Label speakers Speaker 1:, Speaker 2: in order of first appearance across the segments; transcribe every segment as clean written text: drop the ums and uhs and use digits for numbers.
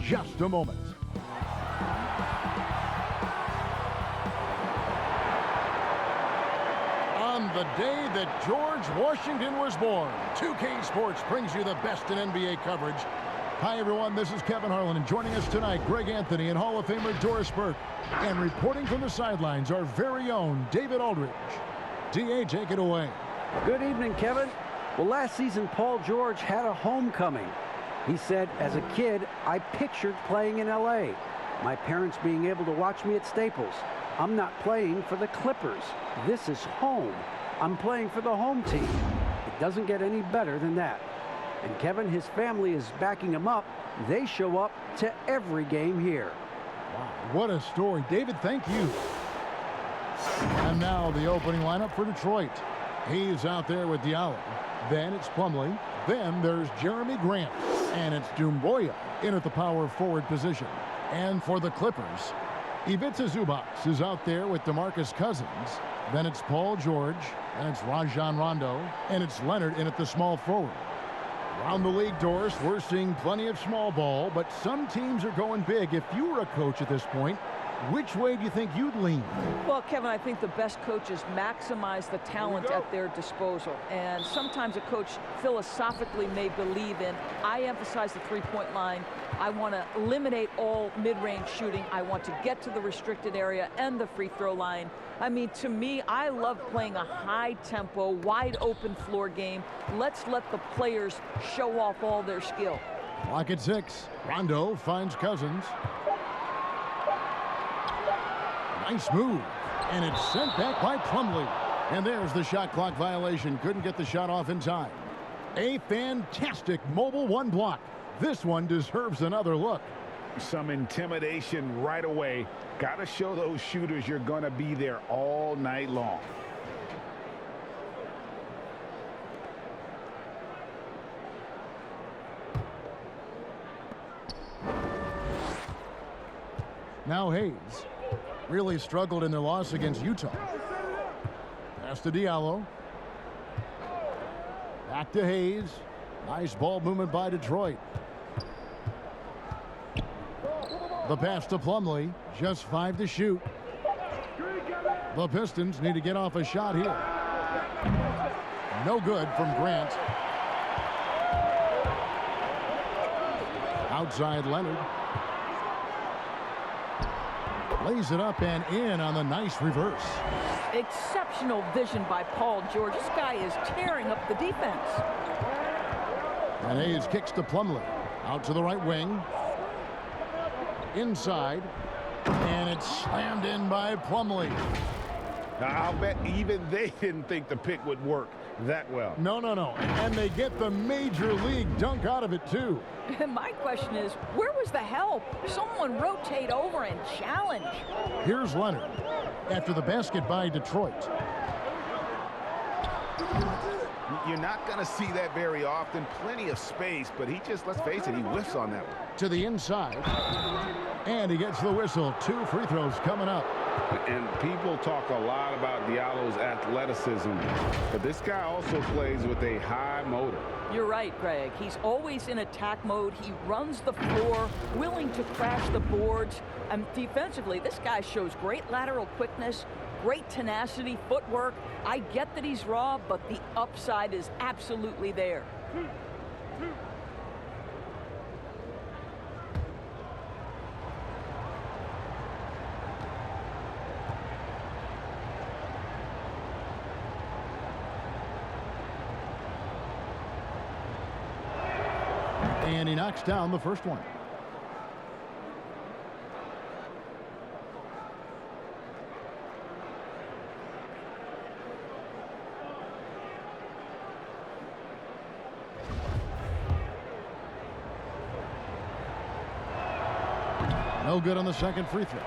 Speaker 1: just a moment. On the day that George Washington was born, 2K Sports brings you the best in NBA coverage. Hi, everyone. This is Kevin Harlan, and joining us tonight, Greg Anthony and Hall of Famer Doris Burke. And reporting from the sidelines, our very own David Aldridge. D.A., take it away.
Speaker 2: Good evening, Kevin. Well, last season, Paul George had a homecoming. He said, as a kid, I pictured playing in L.A., my parents being able to watch me at Staples. I'm not playing for the Clippers. This is home. I'm playing for the home team. It doesn't get any better than that. And Kevin, his family is backing him up. They show up to every game here.
Speaker 1: Wow, what a story. David, thank you. And now the opening lineup for Detroit. He's out there with Diallo. Then it's Plumlee. Then there's Jeremy Grant. And it's Doumbouya in at the power forward position. And for the Clippers, Ivica Zubac is out there with DeMarcus Cousins. Then it's Paul George, and it's Rajon Rondo, and it's Leonard in at the small forward. Around the league, Doris, we're seeing plenty of small ball, but some teams are going big. If you were a coach at this point, which way do you think you'd lean?
Speaker 3: Well, Kevin, I think the best coaches maximize the talent at their disposal. And sometimes a coach philosophically may believe in, I emphasize the three-point line. I want to eliminate all mid-range shooting. I want to get to the restricted area and the free throw line. I mean, to me, I love playing a high-tempo, wide-open floor game. Let's let the players show off all their skill.
Speaker 1: Clock at 6. Rondo finds Cousins. Nice move. And it's sent back by Plumlee. And there's the shot clock violation. Couldn't get the shot off in time. A fantastic mobile one block. This one deserves another look.
Speaker 4: Some intimidation right away. Got to show those shooters you're going to be there all night long.
Speaker 1: Now Hayes really struggled in their loss against Utah. Pass to Diallo. Back to Hayes. Nice ball movement by Detroit. The pass to Plumlee. Just 5 to shoot. The Pistons need to get off a shot here. No good from Grant. Outside Leonard. Lays it up and in on the nice reverse.
Speaker 3: Exceptional vision by Paul George. This guy is tearing up the defense.
Speaker 1: And Hayes kicks to Plumlee. Out to the right wing. Inside. And it's slammed in by Plumlee.
Speaker 4: I'll bet even they didn't think the pick would work that well.
Speaker 1: No. And they get the major league dunk out of it, too.
Speaker 3: My question is, where was the help? Someone rotate over and challenge.
Speaker 1: Here's Leonard after the basket by Detroit.
Speaker 4: You're not going to see that very often. Plenty of space, but he just, let's face it, he whiffs on that one.
Speaker 1: To the inside. And he gets the whistle. 2 free throws coming up.
Speaker 4: And people talk a lot about Diallo's athleticism, but this guy also plays with a high motor.
Speaker 3: You're right, Greg. He's always in attack mode. He runs the floor, willing to crash the boards. And defensively, this guy shows great lateral quickness, great tenacity, footwork. I get that he's raw, but the upside is absolutely there.
Speaker 1: And he knocks down the first one. No good on the second free throw.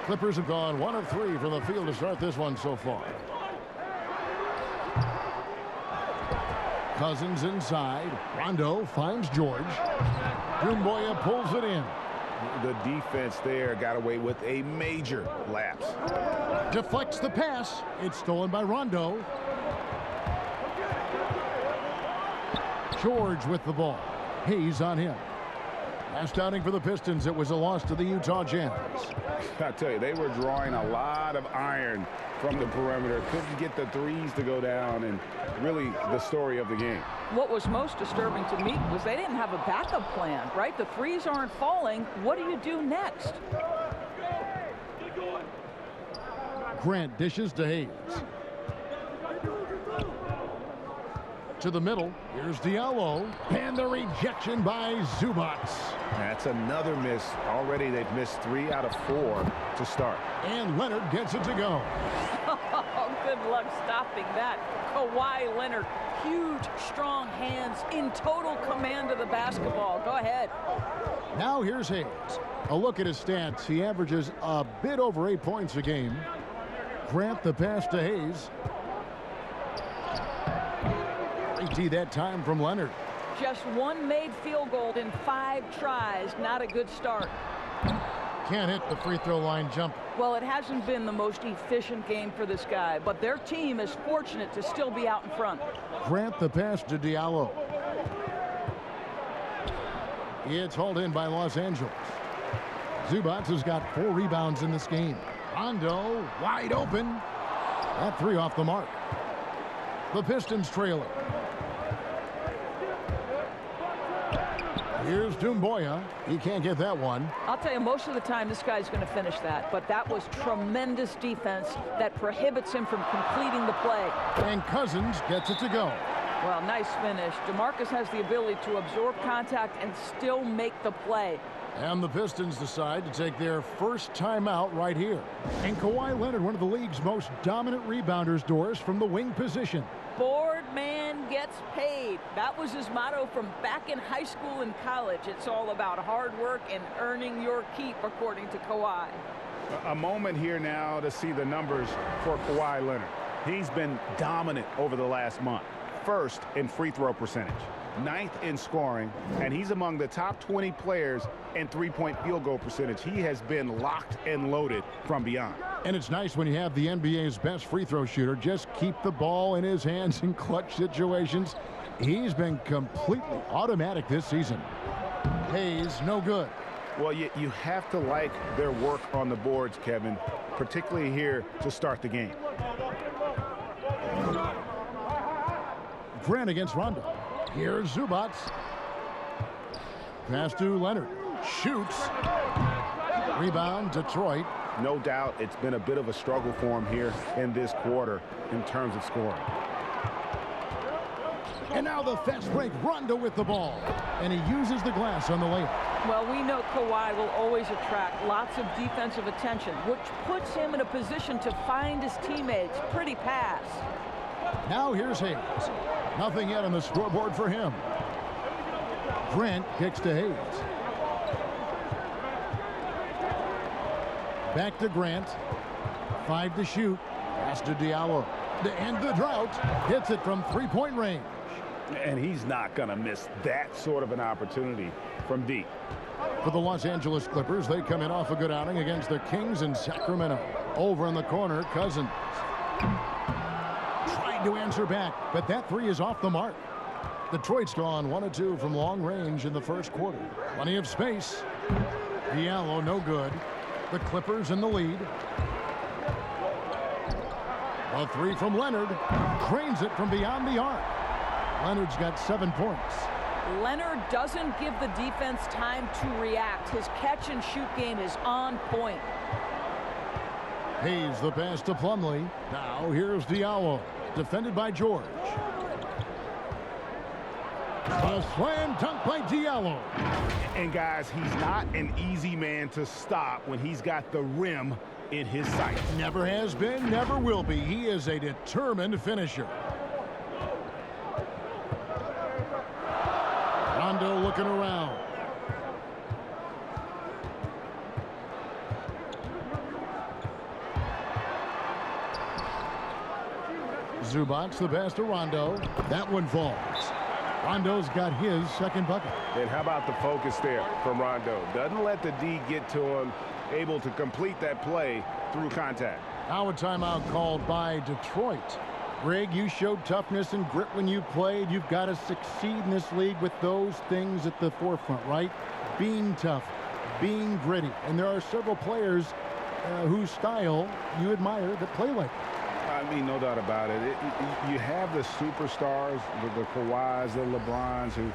Speaker 1: Clippers have gone 1 of 3 from the field to start this one so far. Cousins inside. Rondo finds George. Doumbouya pulls it in.
Speaker 4: The defense there got away with a major lapse.
Speaker 1: Deflects the pass. It's stolen by Rondo. George with the ball. Hayes on him. Last outing for the Pistons, it was a loss to the Utah Jazz.
Speaker 4: I tell you, they were drawing a lot of iron from the perimeter. Couldn't get the threes to go down, and really the story of the game.
Speaker 3: What was most disturbing to me was they didn't have a backup plan, right? The threes aren't falling. What do you do next?
Speaker 1: Grant dishes to Hayes. To the middle. Here's Diallo. And the rejection by Zubac.
Speaker 4: That's another miss. Already they've missed 3 out of 4 to start.
Speaker 1: And Leonard gets it to go.
Speaker 3: Oh, good luck stopping that. Kawhi Leonard, huge, strong hands, in total command of the basketball. Go ahead.
Speaker 1: Now here's Hayes. A look at his stats. He averages a bit over 8 points a game. Grant the pass to Hayes. That time from Leonard.
Speaker 3: Just one made field goal in 5 tries. Not a good start.
Speaker 1: Can't hit the free throw line jump.
Speaker 3: Well, it hasn't been the most efficient game for this guy, but their team is fortunate to still be out in front.
Speaker 1: Grant the pass to Diallo. It's hauled in by Los Angeles. Zubac has got 4 rebounds in this game. Rondo wide open. That 3 off the mark. The Pistons trailing. Here's Doumbouya. He can't get that one.
Speaker 3: I'll tell you, most of the time this guy's going to finish that, but that was tremendous defense that prohibits him from completing the play.
Speaker 1: And Cousins gets it to go.
Speaker 3: Well, nice finish. DeMarcus has the ability to absorb contact and still make the play.
Speaker 1: And the Pistons decide to take their first timeout right here. And Kawhi Leonard, one of the league's most dominant rebounders, Doris, from the wing position.
Speaker 3: Board man gets paid. That was his motto from back in high school and college. It's all about hard work and earning your keep, according to Kawhi.
Speaker 4: A moment here now to see the numbers for Kawhi Leonard. He's been dominant over the last month. First in free throw percentage, 9th in scoring, and he's among the top 20 players in three-point field goal percentage. He has been locked and loaded from beyond.
Speaker 1: And it's nice when you have the NBA's best free throw shooter just keep the ball in his hands in clutch situations. He's been completely automatic this season. Hayes, no good.
Speaker 4: Well, you have to like their work on the boards, Kevin, particularly here to start the game.
Speaker 1: Grant against Rondo. Here's Zubac. Pass to Leonard. Shoots. Rebound, Detroit.
Speaker 4: No doubt it's been a bit of a struggle for him here in this quarter in terms of scoring.
Speaker 1: And now the fast break. Rondo with the ball. And he uses the glass on the layup.
Speaker 3: Well, we know Kawhi will always attract lots of defensive attention, which puts him in a position to find his teammates. Pretty pass.
Speaker 1: Now here's Hayes. Nothing yet on the scoreboard for him. Grant kicks to Hayes. Back to Grant. 5 to shoot. Pass to Diallo. To end the drought. Hits it from 3-point range.
Speaker 4: And he's not going to miss that sort of an opportunity from deep.
Speaker 1: For the Los Angeles Clippers, they come in off a good outing against the Kings in Sacramento. Over in the corner, Cousins. Tried to answer back, but that 3 is off the mark. Detroit's gone 1 of 2 from long range in the first quarter. Plenty of space. Diallo, no good. The Clippers in the lead. A 3 from Leonard. Drains it from beyond the arc. Leonard's got 7 points.
Speaker 3: Leonard doesn't give the defense time to react. His catch and shoot game is on point.
Speaker 1: Hayes the pass to Plumlee. Now here's Diallo. Defended by George. A slam dunk by Diallo.
Speaker 4: And guys, he's not an easy man to stop when he's got the rim in his sight.
Speaker 1: Never has been, never will be. He is a determined finisher. Rondo looking around. Zubac the pass to Rondo. That one falls. Rondo's got his second bucket.
Speaker 4: And how about the focus there from Rondo? Doesn't let the D get to him, able to complete that play through contact.
Speaker 1: Now a timeout called by Detroit. Greg, you showed toughness and grit when you played. You've got to succeed in this league with those things at the forefront, right? being tough, being gritty. And there are several players whose style you admire that play like that.
Speaker 4: I mean, no doubt about it. You have the superstars, the Kawhis, the LeBrons, who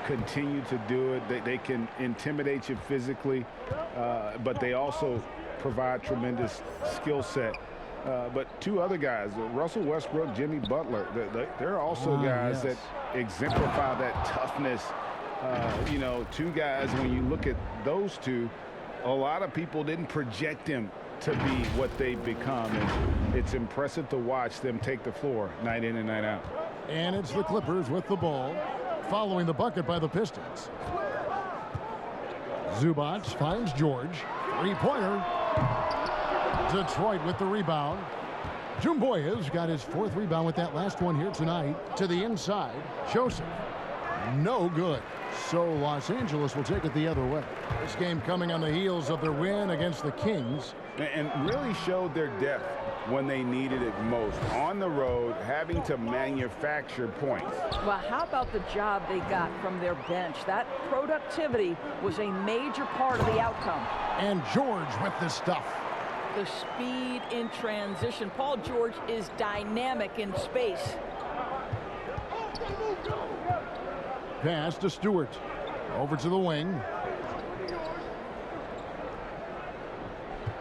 Speaker 4: continue to do it. They can intimidate you physically, but they also provide tremendous skill set. But two other guys, Russell Westbrook, Jimmy Butler, they're also guys that exemplify that toughness. You know, two guys, when you look at those two, a lot of people didn't project them to be what they've become. And it's impressive to watch them take the floor night in and night out.
Speaker 1: And it's the Clippers with the ball, following the bucket by the Pistons. Zubac finds George. Three-pointer. Detroit with the rebound. Doumbouya's got his fourth rebound with that last one here tonight. To the inside. Joseph. No good. So Los Angeles will take it the other way. This game coming on the heels of their win against the Kings.
Speaker 4: And really showed their depth when they needed it most. On the road, having to manufacture points.
Speaker 3: Well, how about the job they got from their bench? That productivity was a major part of the outcome.
Speaker 1: And George with the stuff.
Speaker 3: The speed in transition. Paul George is dynamic in space.
Speaker 1: Pass to Stewart. Over to the wing.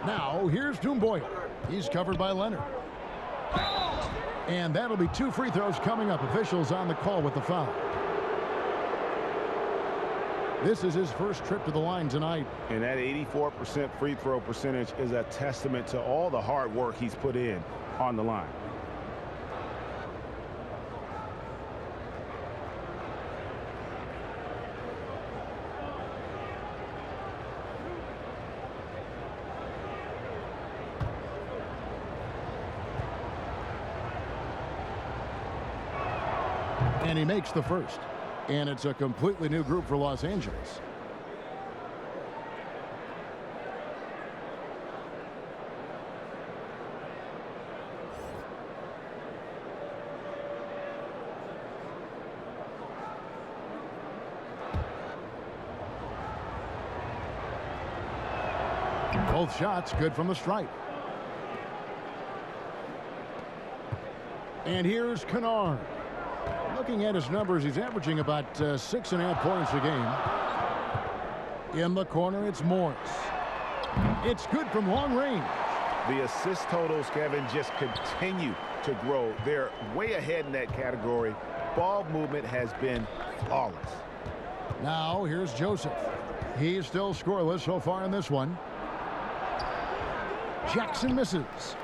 Speaker 1: Now, here's Doumbouya. He's covered by Leonard. And that'll be 2 free throws coming up. Officials on the call with the foul. This is his first trip to the line tonight.
Speaker 4: And that 84% free throw percentage is a testament to all the hard work he's put in on the line.
Speaker 1: And he makes the first. And it's a completely new group for Los Angeles. Both shots good from the stripe. And here's Kennard. Looking at his numbers, he's averaging about 6.5 points a game. In the corner, it's Morris. It's good from long range.
Speaker 4: The assist totals, Kevin, just continue to grow. They're way ahead in that category. Ball movement has been flawless.
Speaker 1: Now, here's Joseph. He's still scoreless so far in this one. Jackson misses.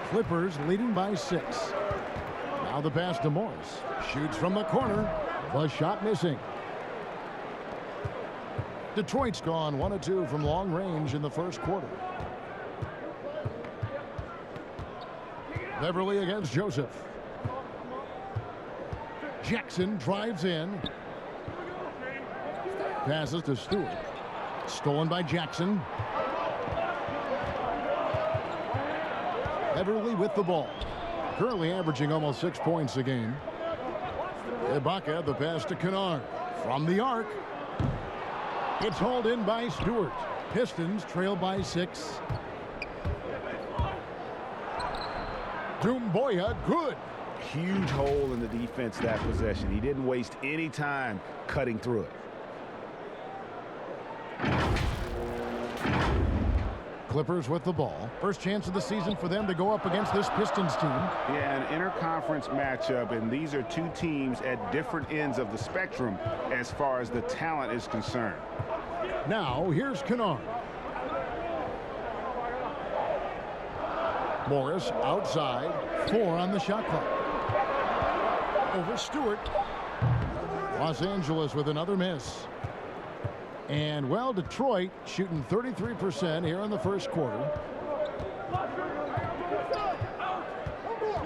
Speaker 1: Clippers leading by 6. Now the pass to Morris. Shoots from the corner. The shot missing. Detroit's gone 1 of 2 from long range in the first quarter. Beverly against Joseph. Jackson drives in. Passes to Stewart. Stolen by Jackson. Beverly with the ball. Currently averaging almost 6 points a game. Ibaka, the pass to Kennard. From the arc. It's hauled in by Stewart. Pistons trail by 6. Doumbouya, good.
Speaker 4: Huge hole in the defense that possession. He didn't waste any time cutting through it.
Speaker 1: Clippers with the ball. First chance of the season for them to go up against this Pistons team.
Speaker 4: Yeah, an interconference matchup, and these are two teams at different ends of the spectrum as far as the talent is concerned.
Speaker 1: Now, here's Kennard. Morris outside. 4 on the shot clock. Over Stewart. Los Angeles with another miss. And, well, Detroit shooting 33% here in the first quarter.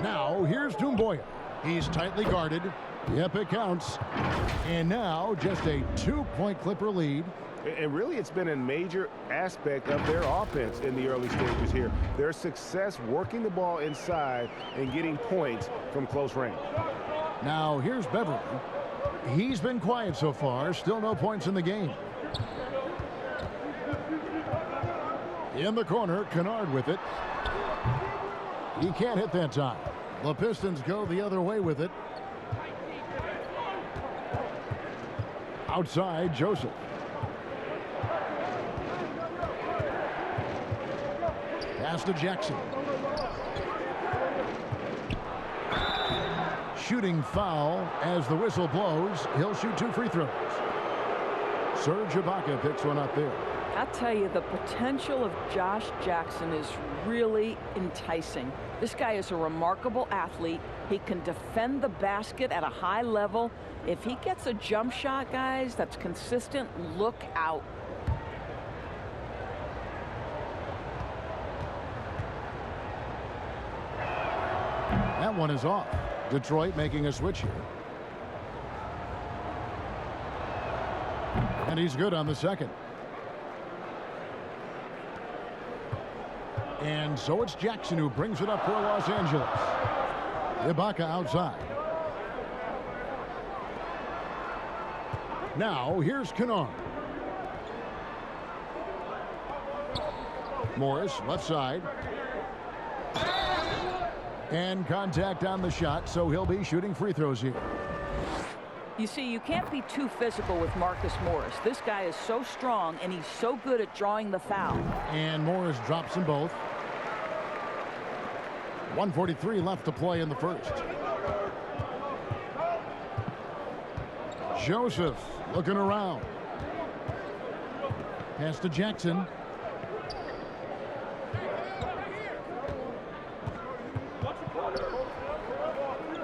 Speaker 1: Now, here's Doumbouya. He's tightly guarded. Yep, it counts. And now, just a 2-point Clipper lead.
Speaker 4: And really, it's been a major aspect of their offense in the early stages here. Their success working the ball inside and getting points from close range.
Speaker 1: Now, here's Beverly. He's been quiet so far. Still no points in the game. In the corner, Kennard with it. He can't hit that time. The Pistons go the other way with it. Outside, Joseph. Pass to Jackson. Shooting foul as the whistle blows. He'll shoot 2 free throws. Serge Ibaka picks one up there.
Speaker 3: I'll tell you, the potential of Josh Jackson is really enticing. This guy is a remarkable athlete. He can defend the basket at a high level. If he gets a jump shot, guys, that's consistent, look out.
Speaker 1: That one is off. Detroit making a switch here. And he's good on the second. And so it's Jackson who brings it up for Los Angeles. Ibaka outside. Now here's Kennard. Morris left side. And contact on the shot, so he'll be shooting free throws here.
Speaker 3: You see, you can't be too physical with Marcus Morris. This guy is so strong, and he's so good at drawing the foul.
Speaker 1: And Morris drops them both. 1:43 left to play in the first. Joseph looking around. Pass to Jackson.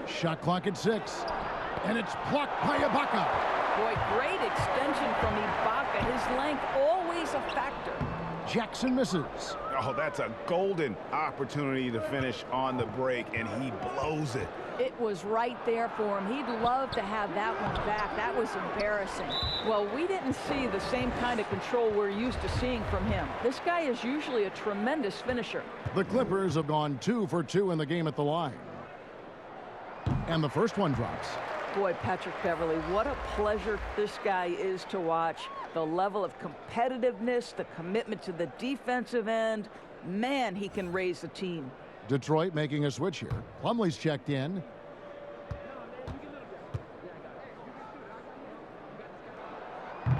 Speaker 1: Shot clock at 6. And it's blocked by Ibaka.
Speaker 3: Boy, great extension from Ibaka. His length always a factor.
Speaker 1: Jackson misses.
Speaker 4: Oh, that's a golden opportunity to finish on the break, and he blows it.
Speaker 3: It was right there for him. He'd love to have that one back. That was embarrassing. Well, we didn't see the same kind of control we're used to seeing from him. This guy is usually a tremendous finisher.
Speaker 1: The Clippers have gone 2 for 2 in the game at the line. And the first one drops.
Speaker 3: Boy, Patrick Beverley, what a pleasure this guy is to watch. The level of competitiveness, the commitment to the defensive end. Man, he can raise the team.
Speaker 1: Detroit making a switch here. Plumlee's checked in.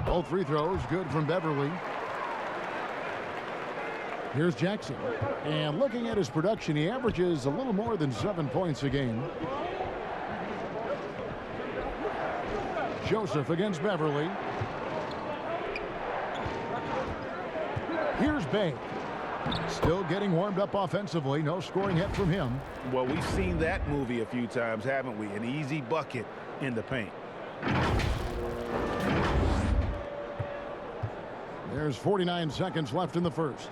Speaker 1: Both free throws good from Beverley. Here's Jackson. And looking at his production, he averages a little more than 7 points a game. Joseph against Beverley. Here's Bay. Still getting warmed up offensively. No scoring hit from him.
Speaker 4: Well, we've seen that movie a few times, haven't we? An easy bucket in the paint.
Speaker 1: There's 49 seconds left in the first.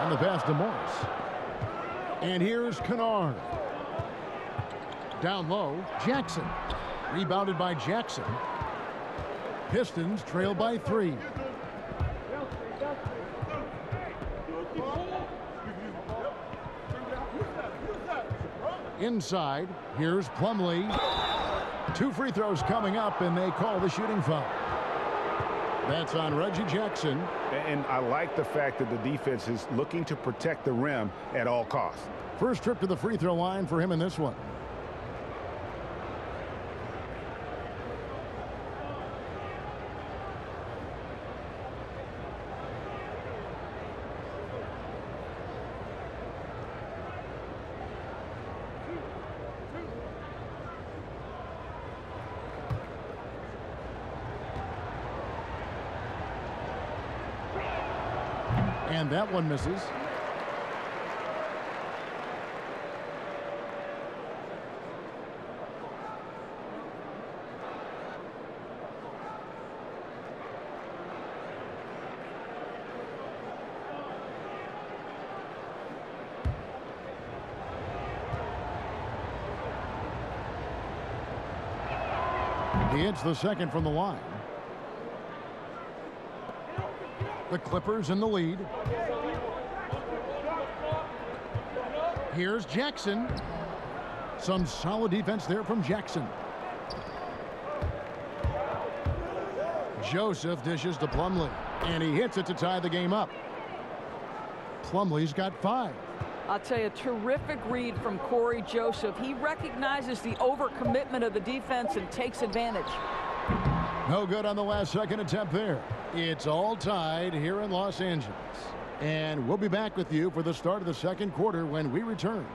Speaker 1: And the pass to Morris. And here's Kennard. Down low, Jackson. Rebounded by Jackson. Pistons trail by 3. Inside, here's Plumlee. 2 free throws coming up, and they call the shooting foul. That's on Reggie Jackson.
Speaker 4: And I like the fact that the defense is looking to protect the rim at all costs.
Speaker 1: First trip to the free throw line for him in this one. And that one misses. He hits the second from the line. The Clippers in the lead. Here's Jackson. Some solid defense there from Jackson. Joseph dishes to Plumlee, and he hits it to tie the game up. Plumlee's got 5.
Speaker 3: I'll tell you, terrific read from Corey Joseph. He recognizes the overcommitment of the defense and takes advantage.
Speaker 1: No good on the last second attempt there. It's all tied here in Los Angeles. And we'll be back with you for the start of the second quarter when we return.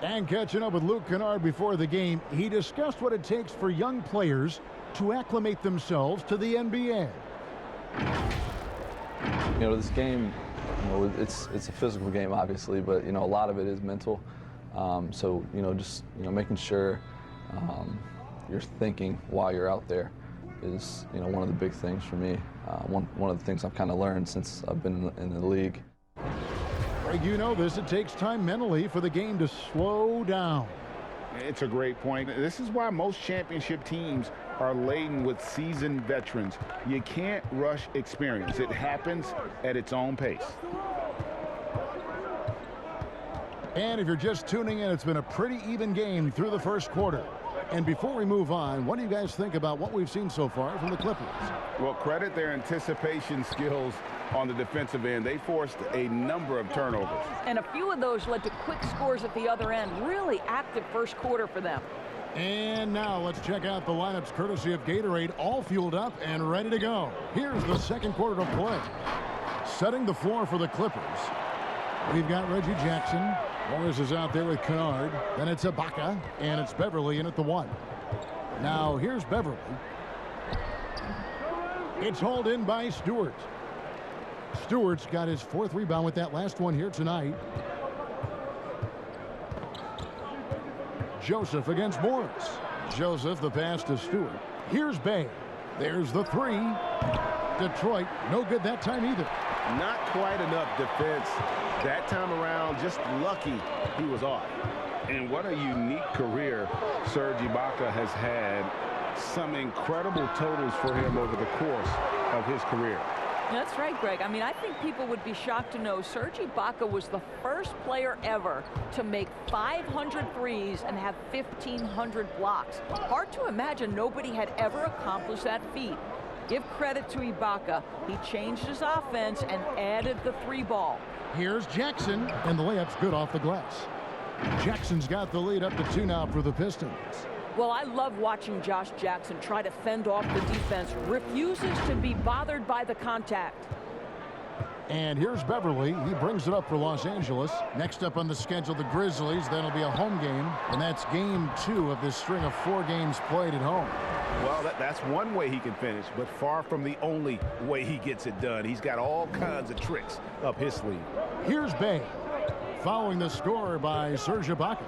Speaker 1: And catching up with Luke Kennard before the game, he discussed what it takes for young players to acclimate themselves to the NBA.
Speaker 5: You know, this game, it's a physical game, obviously, but, a lot of it is mental. So, just, making sure you're thinking while you're out there is, one of the big things for me. One of the things I've kind of learned since I've been in the league.
Speaker 1: You know this, it takes time mentally for the game to slow down.
Speaker 4: It's a great point. This is why most championship teams are laden with seasoned veterans. You can't rush experience. It happens at its own pace.
Speaker 1: And if you're just tuning in, it's been a pretty even game through the first quarter. And before we move on, what do you guys think about what we've seen so far from the Clippers?
Speaker 4: Well, credit their anticipation skills on the defensive end. They forced a number of turnovers.
Speaker 3: And a few of those led to quick scores at the other end. Really active first quarter for them.
Speaker 1: And now let's check out the lineups courtesy of Gatorade, all fueled up and ready to go. Here's the second quarter of play. Setting the floor for the Clippers, we've got Reggie Jackson. Morris is out there with Kennard. Then it's Ibaka, and it's Beverly in at the 1. Now here's Beverly. It's hauled in by Stewart. Stewart's got his 4th rebound with that last one here tonight. Joseph against Morris. Joseph, the pass to Stewart. Here's Bay. There's the 3. Detroit, no good that time either.
Speaker 4: Not quite enough defense that time around. Just lucky he was off. And what a unique career Serge Ibaka has had. Some incredible totals for him over the course of his career.
Speaker 3: That's right, Greg. I mean, I think people would be shocked to know Serge Ibaka was the first player ever to make 500 threes and have 1,500 blocks. Hard to imagine nobody had ever accomplished that feat. Give credit to Ibaka. He changed his offense and added the 3 ball.
Speaker 1: Here's Jackson, and the layup's good off the glass. Jackson's got the lead up to 2 now for the Pistons.
Speaker 3: Well, I love watching Josh Jackson try to fend off the defense. Refuses to be bothered by the contact.
Speaker 1: And here's Beverly. He brings it up for Los Angeles. Next up on the schedule, the Grizzlies. That'll be a home game, and that's game 2 of this string of 4 games played at home.
Speaker 4: Well, that's one way he can finish, but far from the only way he gets it done. He's got all kinds of tricks up his sleeve.
Speaker 1: Here's Bay, following the score by Serge Ibaka.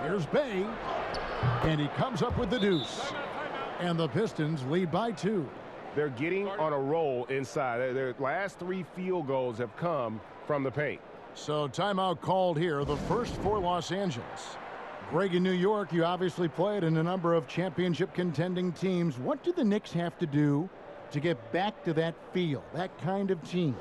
Speaker 1: Here's Bay, and he comes up with the deuce. And the Pistons lead by 2.
Speaker 6: They're getting on a roll inside. Their last 3 field goals have come from the paint.
Speaker 1: So timeout called here, the first for Los Angeles. Greg, in New York, you obviously played in a number of championship contending teams. What do the Knicks have to do to get back to that feel, that kind of team?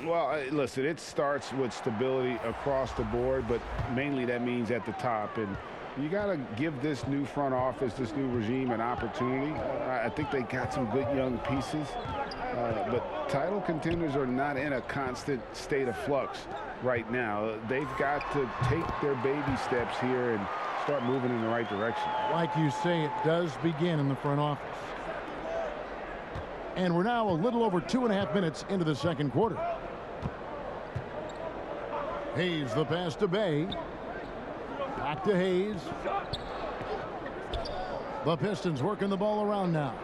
Speaker 4: Well, listen, it starts with stability across the board, but mainly that means at the top. And you got to give this new front office, this new regime, an opportunity. I think they got some good young pieces, but title contenders are not in a constant state of flux right now. They've got to take their baby steps here and start moving in the right direction.
Speaker 1: Like you say, it does begin in the front office. And we're now a little over 2.5 minutes into the second quarter. Hayes, the pass to Bay. Back to Hayes. The Pistons working the ball around now.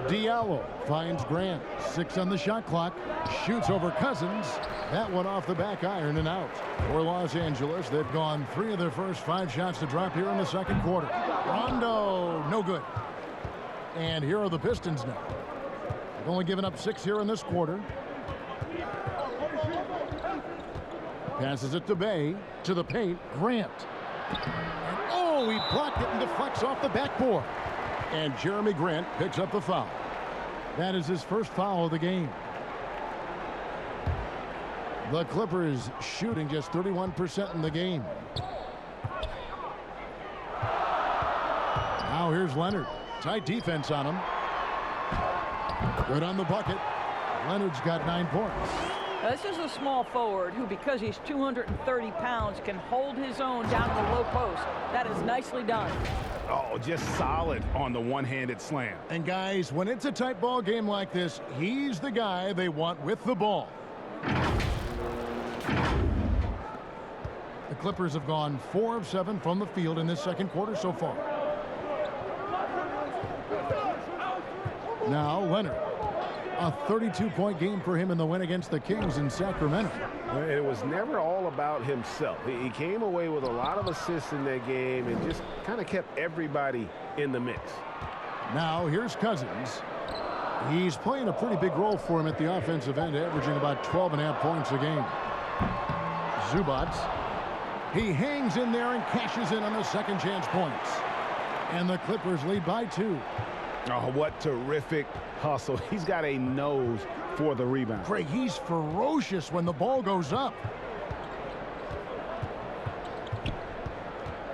Speaker 1: Diallo finds Grant. 6 on the shot clock. Shoots over Cousins. That one off the back iron and out. For Los Angeles, they've gone 3 of their first 5 shots to drop here in the second quarter. Rondo, no good. And here are the Pistons now. They've only given up 6 here in this quarter. Passes it to Bay, to the paint, Grant. And oh, he blocked it and deflects off the backboard. And Jeremy Grant picks up the foul. That is his first foul of the game. The Clippers shooting just 31% in the game. Now here's Leonard. Tight defense on him. Good on the bucket. Leonard's got 9 points.
Speaker 3: Now, this is a small forward who, because he's 230 pounds, can hold his own down in the low post. That is nicely done.
Speaker 4: Oh, just solid on the one-handed slam.
Speaker 1: And guys, when it's a tight ball game like this, he's the guy they want with the ball. The Clippers have gone 4 of 7 from the field in this second quarter so far. Now Leonard. A 32-point game for him in the win against the Kings in Sacramento.
Speaker 6: It was never all about himself. He came away with a lot of assists in that game and just kind of kept everybody in the mix.
Speaker 1: Now here's Cousins. He's playing a pretty big role for him at the offensive end, averaging about 12.5 points a game. Zubac. He hangs in there and cashes in on the second chance points. And the Clippers lead by 2.
Speaker 4: Oh, what terrific hustle. He's got a nose for the rebound.
Speaker 1: Craig, he's ferocious when the ball goes up.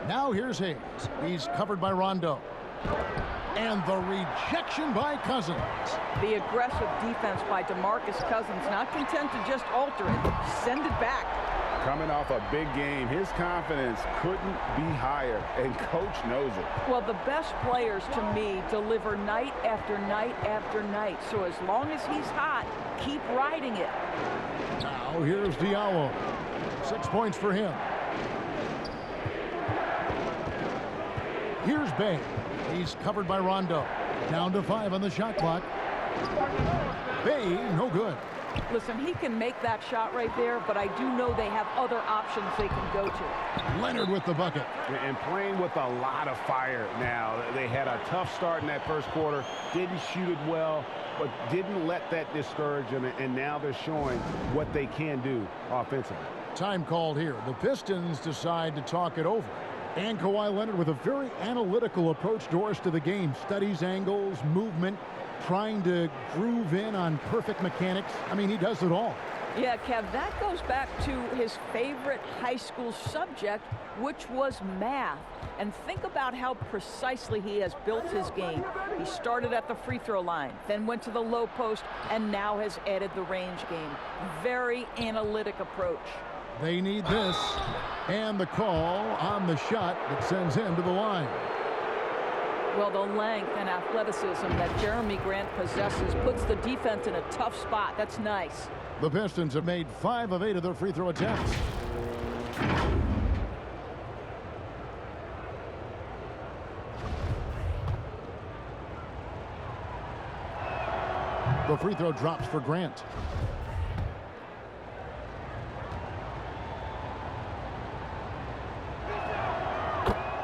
Speaker 1: Now here's Hayes. He's covered by Rondo. And the rejection by Cousins.
Speaker 3: The aggressive defense by DeMarcus Cousins, not content to just alter it, send it back.
Speaker 4: Coming off a big game, his confidence couldn't be higher, and coach knows it.
Speaker 3: Well, the best players, to me, deliver night after night after night. So as long as he's hot, keep riding it.
Speaker 1: Now here's Diallo. 6 points for him. Here's Bay. He's covered by Rondo. Down to 5 on the shot clock. Bay, no good.
Speaker 3: Listen, he can make that shot right there, but I do know they have other options they can go to.
Speaker 1: Leonard with the bucket.
Speaker 4: And playing with a lot of fire now. They had a tough start in that first quarter. Didn't shoot it well, but didn't let that discourage them. And now they're showing what they can do offensively.
Speaker 1: Time called here. The Pistons decide to talk it over. And Kawhi Leonard with a very analytical approach to the game. Studies angles, movement, trying to groove in on perfect mechanics. I mean, he does it all.
Speaker 3: Yeah, Kev, that goes back to his favorite high school subject, which was math. And think about how precisely he has built his game. He started at the free throw line, then went to the low post, and now has added the range game. Very analytic approach.
Speaker 1: They need this. And the call on the shot that sends him to the line.
Speaker 3: Well, the length and athleticism that Jeremy Grant possesses puts the defense in a tough spot. That's nice.
Speaker 1: The Pistons have made 5 of 8 of their free throw attempts. The free throw drops for Grant.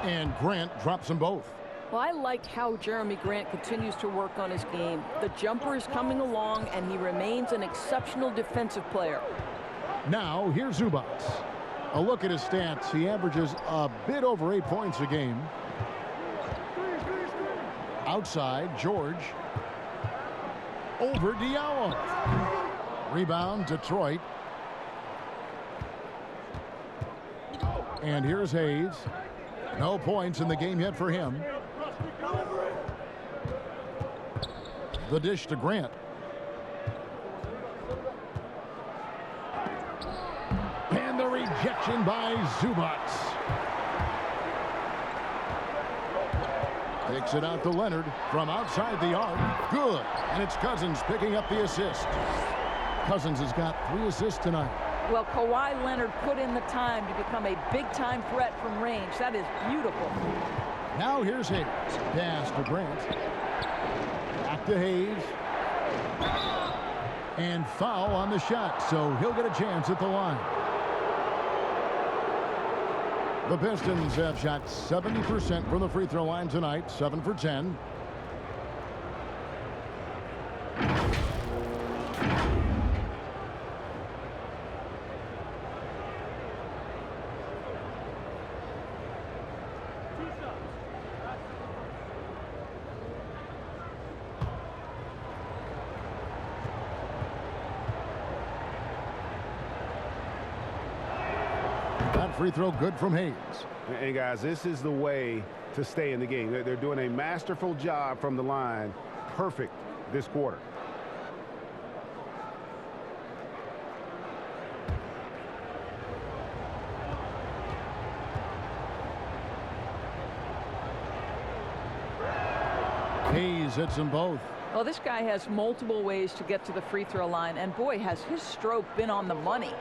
Speaker 1: And Grant drops them both.
Speaker 3: Well, I like how Jeremy Grant continues to work on his game. The jumper is coming along, and he remains an exceptional defensive player.
Speaker 1: Now, here's Zubac. A look at his stats. He averages a bit over 8 points a game. Outside, George. Over Diallo. Rebound, Detroit. And here's Hayes. No points in the game yet for him. The dish to Grant. And the rejection by Zubac. Takes it out to Leonard from outside the arc. Good. And it's Cousins picking up the assist. Cousins has got 3 assists tonight.
Speaker 3: Well, Kawhi Leonard put in the time to become a big-time threat from range. That is beautiful.
Speaker 1: Now here's Hayes. Pass to Grant. Back to Hayes. And foul on the shot, so he'll get a chance at the line. The Pistons have shot 70% from the free throw line tonight, 7 for 10. That free throw good from Hayes.
Speaker 6: And guys, this is the way to stay in the game. They're doing a masterful job from the line. Perfect this quarter.
Speaker 1: Hayes hits them both.
Speaker 3: Well, this guy has multiple ways to get to the free throw line, and boy, has his stroke been on the money.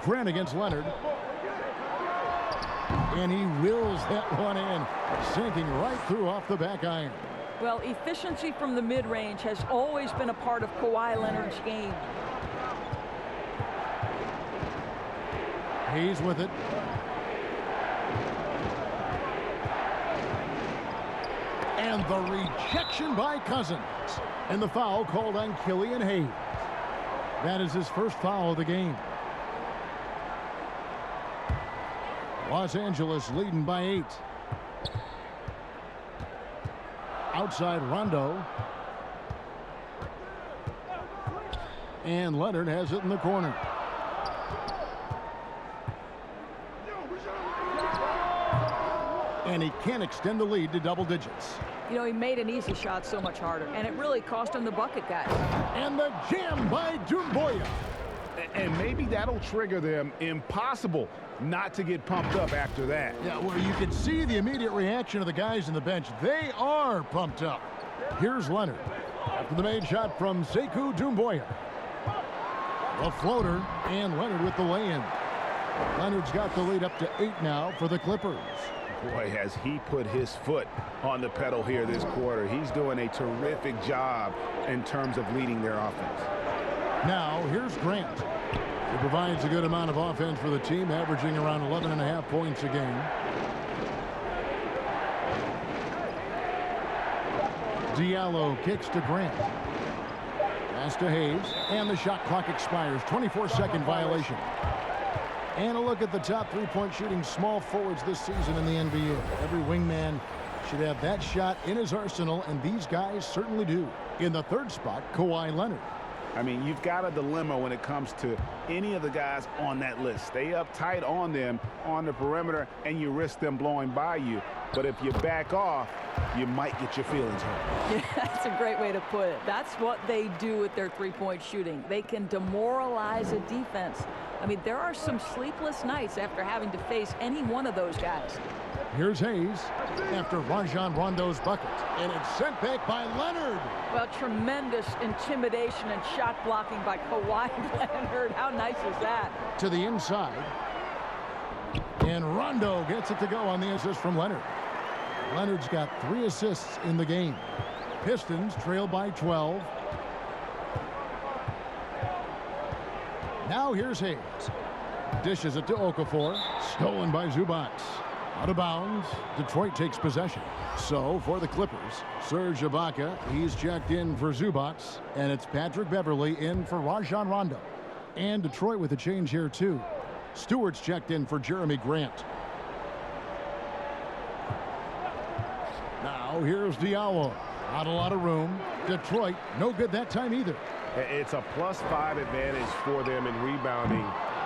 Speaker 1: Grant against Leonard. And he wills that one in, sinking right through off the back iron.
Speaker 3: Well, efficiency from the mid-range has always been a part of Kawhi Leonard's game.
Speaker 1: Hayes with it. And the rejection by Cousins. And the foul called on Killian Hayes. That is his first foul of the game. Los Angeles leading by 8. Outside Rondo. And Leonard has it in the corner. And he can't extend the lead to double digits.
Speaker 3: You know, he made an easy shot so much harder, and it really cost him the bucket, guys.
Speaker 1: And the jam by Doumbouya.
Speaker 4: And maybe that'll trigger them. Impossible not to get pumped up after that.
Speaker 1: Yeah, well, you can see the immediate reaction of the guys in the bench. They are pumped up. Here's Leonard. After the made shot from Sekou Doumbouya. The floater, and Leonard with the lay-in. Leonard's got the lead up to 8 now for the Clippers.
Speaker 4: Boy, has he put his foot on the pedal here this quarter. He's doing a terrific job in terms of leading their offense.
Speaker 1: Now, here's Grant. He provides a good amount of offense for the team, averaging around 11.5 points a game. Diallo kicks to Grant. Pass to Hayes, and the shot clock expires. 24-second violation. And a look at the top three-point shooting small forwards this season in the NBA. Every wingman should have that shot in his arsenal, and these guys certainly do. In the third spot, Kawhi Leonard.
Speaker 4: I mean, you've got a dilemma when it comes to any of the guys on that list. Stay up tight on them on the perimeter, and you risk them blowing by you. But if you back off, you might get your feelings hurt.
Speaker 3: Yeah, that's a great way to put it. That's what they do with their three-point shooting. They can demoralize a defense. I mean, there are some sleepless nights after having to face any one of those guys.
Speaker 1: Here's Hayes after Rajon Rondo's bucket. And it's sent back by Leonard.
Speaker 3: Well, tremendous intimidation and shot blocking by Kawhi Leonard. How nice is that?
Speaker 1: To the inside. And Rondo gets it to go on the assist from Leonard. Leonard's got 3 assists in the game. Pistons trail by 12. Now here's Hayes. Dishes it to Okafor. Stolen by Zubac. Out of bounds. Detroit takes possession. So for the Clippers, Serge Ibaka, he's checked in for Zubac. And it's Patrick Beverley in for Rajon Rondo. And Detroit with a change here too. Stewart's checked in for Jeremy Grant. Now here's Diallo. Not a lot of room. Detroit, no good that time either.
Speaker 6: It's a +5 advantage for them in rebounding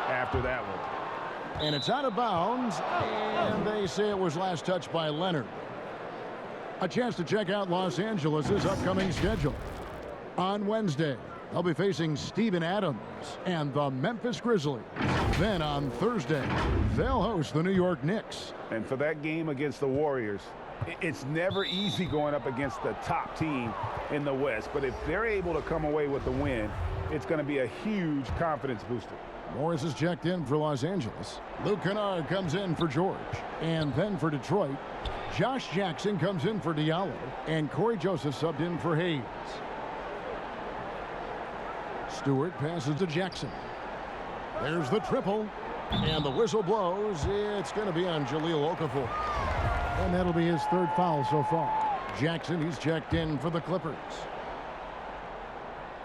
Speaker 6: after that one.
Speaker 1: And it's out of bounds, and they say it was last touched by Leonard. A chance to check out Los Angeles' upcoming schedule. On Wednesday, they'll be facing Steven Adams and the Memphis Grizzlies. Then on Thursday, they'll host the New York Knicks.
Speaker 4: And for that game against the Warriors, it's never easy going up against the top team in the West. But if they're able to come away with the win, it's going to be a huge confidence booster.
Speaker 1: Morris is checked in for Los Angeles. Luke Kennard comes in for George. And then for Detroit, Josh Jackson comes in for Diallo, and Corey Joseph subbed in for Hayes. Stewart passes to Jackson. There's the triple, and the whistle blows. It's going to be on Jahlil Okafor, and that'll be his third foul so far. Jackson, he's checked in for the Clippers.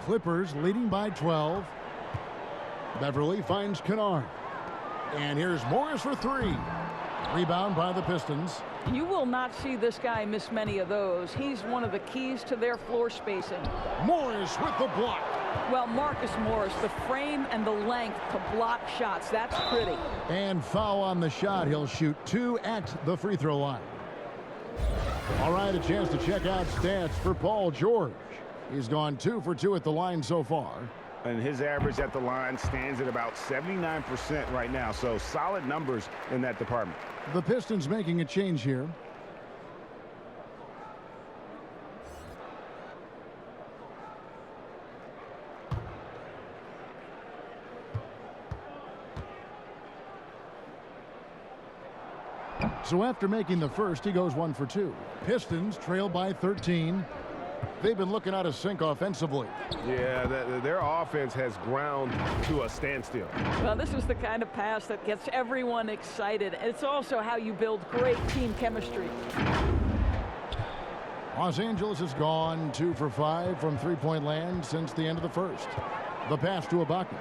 Speaker 1: Clippers leading by 12. Beverly finds Kennard. And here's Morris for three. Rebound by the Pistons.
Speaker 3: You will not see this guy miss many of those. He's one of the keys to their floor spacing.
Speaker 1: Morris with the block.
Speaker 3: Well, Marcus Morris, the frame and the length to block shots. That's pretty.
Speaker 1: And foul on the shot. He'll shoot 2 at the free throw line. All right, a chance to check out stats for Paul George. He's gone 2 for 2 at the line so far.
Speaker 4: And his average at the line stands at about 79% right now. So solid numbers in that department.
Speaker 1: The Pistons making a change here. So after making the first, he goes 1 for 2. Pistons trail by 13. They've been looking out of sync offensively.
Speaker 6: Yeah, their offense has ground to a standstill.
Speaker 3: Well, this is the kind of pass that gets everyone excited. It's also how you build great team chemistry.
Speaker 1: Los Angeles has gone 2 for 5 from three-point land since the end of the first. The pass to Ibaka.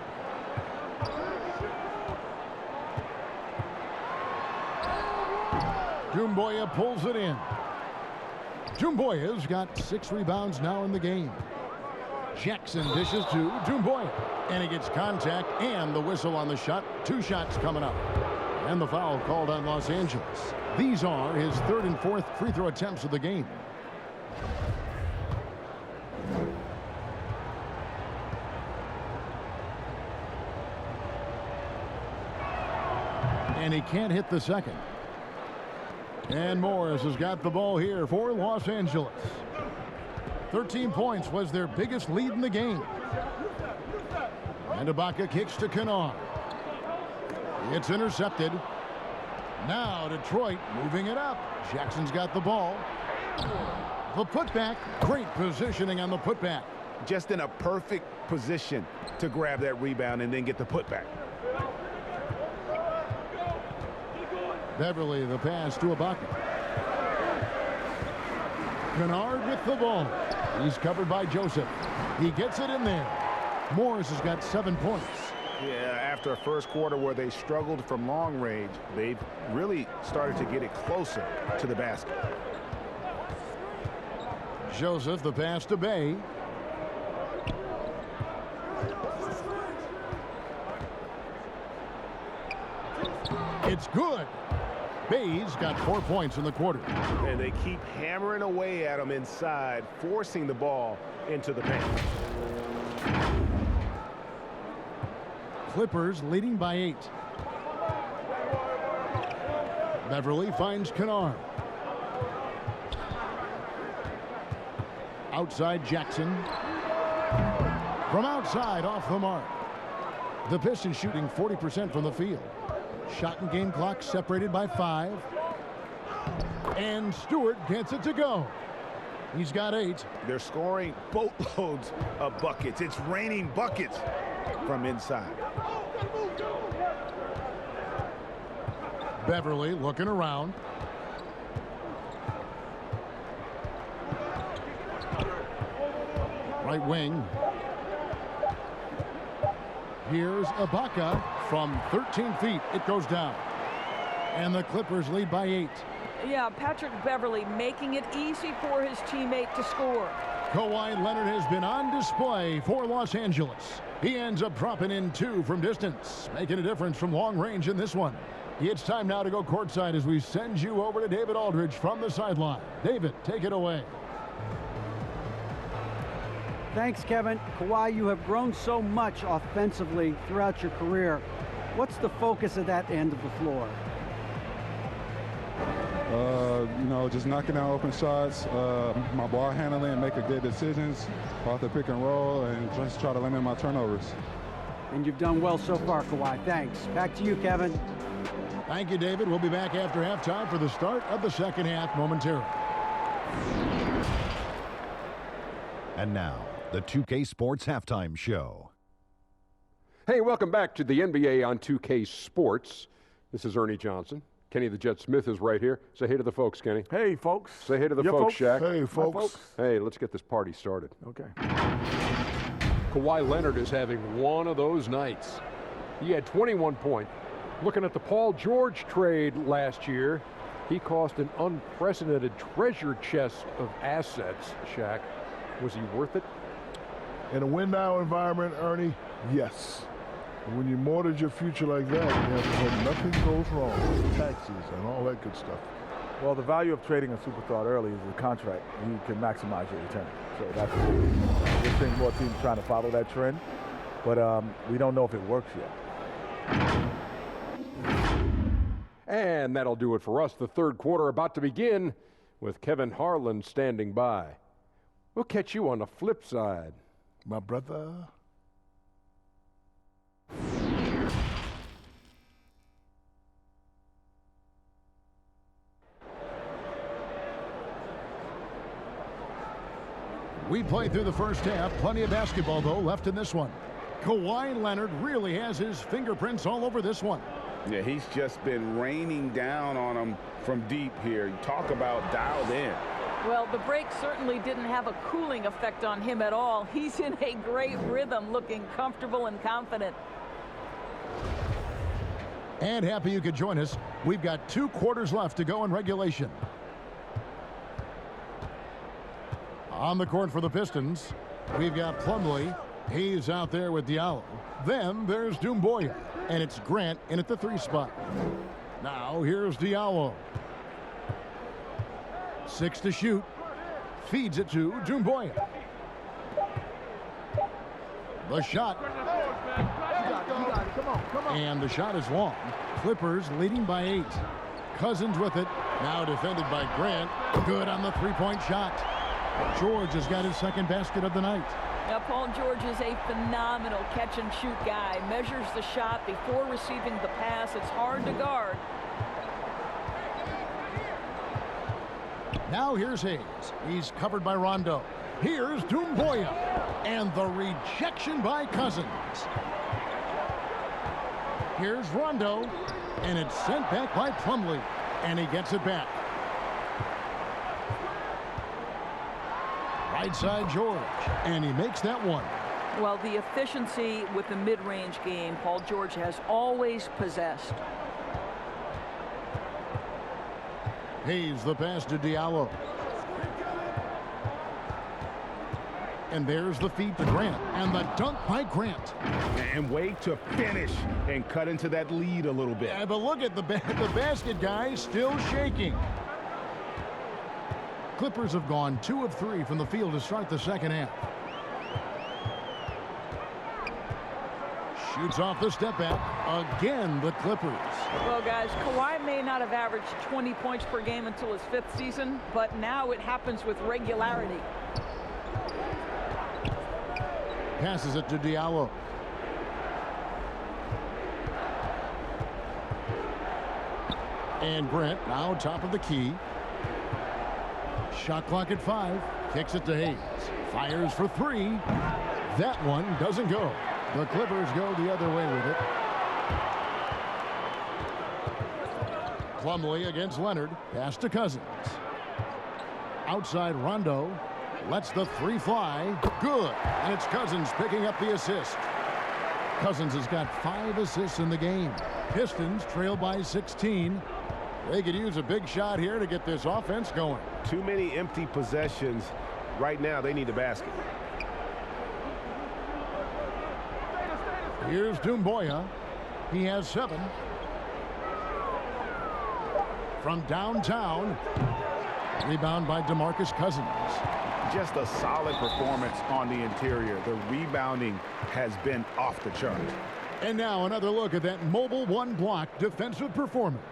Speaker 1: Doumbouya pulls it in. Doumbouya's got 6 rebounds now in the game. Jackson dishes to Doumbouya, and he gets contact and the whistle on the shot. 2 shots coming up. And the foul called on Los Angeles. These are his 3rd and 4th free throw attempts of the game. And he can't hit the second. And Morris has got the ball here for Los Angeles. 13 points was their biggest lead in the game. And Ibaka kicks to Kennard. It's intercepted. Now Detroit moving it up. Jackson's got the ball. The putback. Great positioning on the putback.
Speaker 4: Just in a perfect position to grab that rebound and then get the putback.
Speaker 1: Beverly, the pass to Ibaka. Kennard with the ball. He's covered by Joseph. He gets it in there. Morris has got 7 points.
Speaker 4: Yeah, after a first quarter where they struggled from long range, they've really started to get it closer to the basket.
Speaker 1: Joseph, the pass to Bay. It's good. Bay's got 4 points in the quarter.
Speaker 6: And they keep hammering away at him inside, forcing the ball into the paint.
Speaker 1: Clippers leading by 8. Beverly finds Kennard. Outside Jackson. From outside, off the mark. The Pistons shooting 40% from the field. Shot and game clock separated by 5. And Stewart gets it to go. He's got 8.
Speaker 4: They're scoring boatloads of buckets. It's raining buckets from inside.
Speaker 1: Beverly looking around. Right wing. Here's Ibaka from 13 feet. It goes down. And the Clippers lead by 8.
Speaker 3: Yeah, Patrick Beverly making it easy for his teammate to score.
Speaker 1: Kawhi Leonard has been on display for Los Angeles. He ends up dropping in 2 from distance, making a difference from long range in this one. It's time now to go courtside as we send you over to David Aldridge from the sideline. David, take it away.
Speaker 2: Thanks, Kevin. Kawhi, you have grown so much offensively throughout your career. What's the focus of that end of the floor?
Speaker 7: Just knocking down open shots, my ball handling, and making good decisions off the pick and roll, and just try to limit my turnovers.
Speaker 2: And you've done well so far, Kawhi. Thanks. Back to you, Kevin.
Speaker 1: Thank you, David. We'll be back after halftime for the start of the second half momentarily.
Speaker 8: And now, the 2K Sports Halftime Show.
Speaker 9: Hey, welcome back to the NBA on 2K Sports. This is Ernie Johnson. Kenny the Jet Smith is right here. Say hey to the folks, Kenny.
Speaker 10: Hey, folks.
Speaker 9: Say hey to the folks, Shaq.
Speaker 10: Hey, folks.
Speaker 9: Hey, let's get this party started.
Speaker 10: Okay.
Speaker 9: Kawhi Leonard is having one of those nights. He had 21 points. Looking at the Paul George trade last year, he cost an unprecedented treasure chest of assets, Shaq. Was he worth it?
Speaker 10: In a win-now environment, Ernie, yes. When you mortgage your future like that, you have to hope nothing goes wrong with taxes and all that good stuff.
Speaker 11: Well, the value of trading a superstar early is the contract. You can maximize your return. So that's we're seeing more teams trying to follow that trend, but we don't know if it works yet.
Speaker 9: And that'll do it for us. The third quarter about to begin with Kevin Harlan standing by. We'll catch you on the flip side.
Speaker 10: My brother.
Speaker 1: We played through the first half. Plenty of basketball, though, left in this one. Kawhi Leonard really has his fingerprints all over this one.
Speaker 4: Yeah, he's just been raining down on him from deep here. You talk about dialed in.
Speaker 3: Well, the break certainly didn't have a cooling effect on him at all. He's in a great rhythm, looking comfortable and confident.
Speaker 1: And happy you could join us. We've got 2 quarters left to go in regulation. On the court for the Pistons, we've got Plumlee. He's out there with Diallo. Then there's Doumbouya, and it's Grant in at the 3 spot. Now here's Diallo. 6 to shoot. Feeds it to Doumbouya. The shot. And the shot is long. Clippers leading by 8. Cousins with it. Now defended by Grant. Good on the 3-point shot. George has got his second basket of the night.
Speaker 3: Now, Paul George is a phenomenal catch-and-shoot guy. Measures the shot before receiving the pass. It's hard to guard.
Speaker 1: Now here's Hayes. He's covered by Rondo. Here's Doumbouya. And the rejection by Cousins. Here's Rondo. And it's sent back by Plumlee. And he gets it back. Right side George. And he makes that one.
Speaker 3: Well, the efficiency with the mid-range game, Paul George has always possessed.
Speaker 1: Hayes the pass to Diallo. And there's the feed to Grant. And the dunk by Grant.
Speaker 4: And way to finish and cut into that lead a little bit.
Speaker 1: Yeah, but look at the basket, guys, still shaking. Clippers have gone 2 of 3 from the field to start the second half. Shoots off the step back. Again, the Clippers.
Speaker 3: Well, guys, Kawhi may not have averaged 20 points per game until his 5th season, but now it happens with regularity.
Speaker 1: Passes it to Diallo. And Grant now top of the key. Shot clock at 5. Kicks it to Hayes. Fires for 3. That one doesn't go. The Clippers go the other way with it. Plumlee against Leonard. Pass to Cousins. Outside Rondo. Lets the 3 fly. Good. And it's Cousins picking up the assist. Cousins has got 5 assists in the game. Pistons trail by 16. They could use a big shot here to get this offense going.
Speaker 6: Too many empty possessions. Right now, they need a basket.
Speaker 1: Here's Doumbouya. He has 7. From downtown. Rebound by DeMarcus Cousins.
Speaker 4: Just a solid performance on the interior. The rebounding has been off the chart.
Speaker 1: And now another look at that mobile 1-block defensive performance.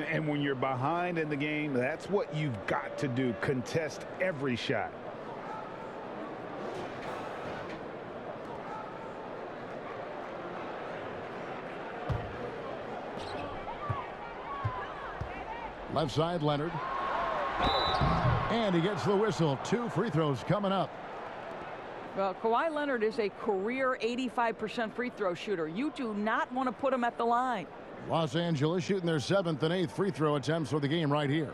Speaker 4: And when you're behind in the game, that's what you've got to do. Contest every shot.
Speaker 1: Left side, Leonard. And he gets the whistle. 2 free throws coming up.
Speaker 3: Well, Kawhi Leonard is a career 85% free throw shooter. You do not want to put him at the line.
Speaker 1: Los Angeles shooting their 7th and 8th free throw attempts for the game right here.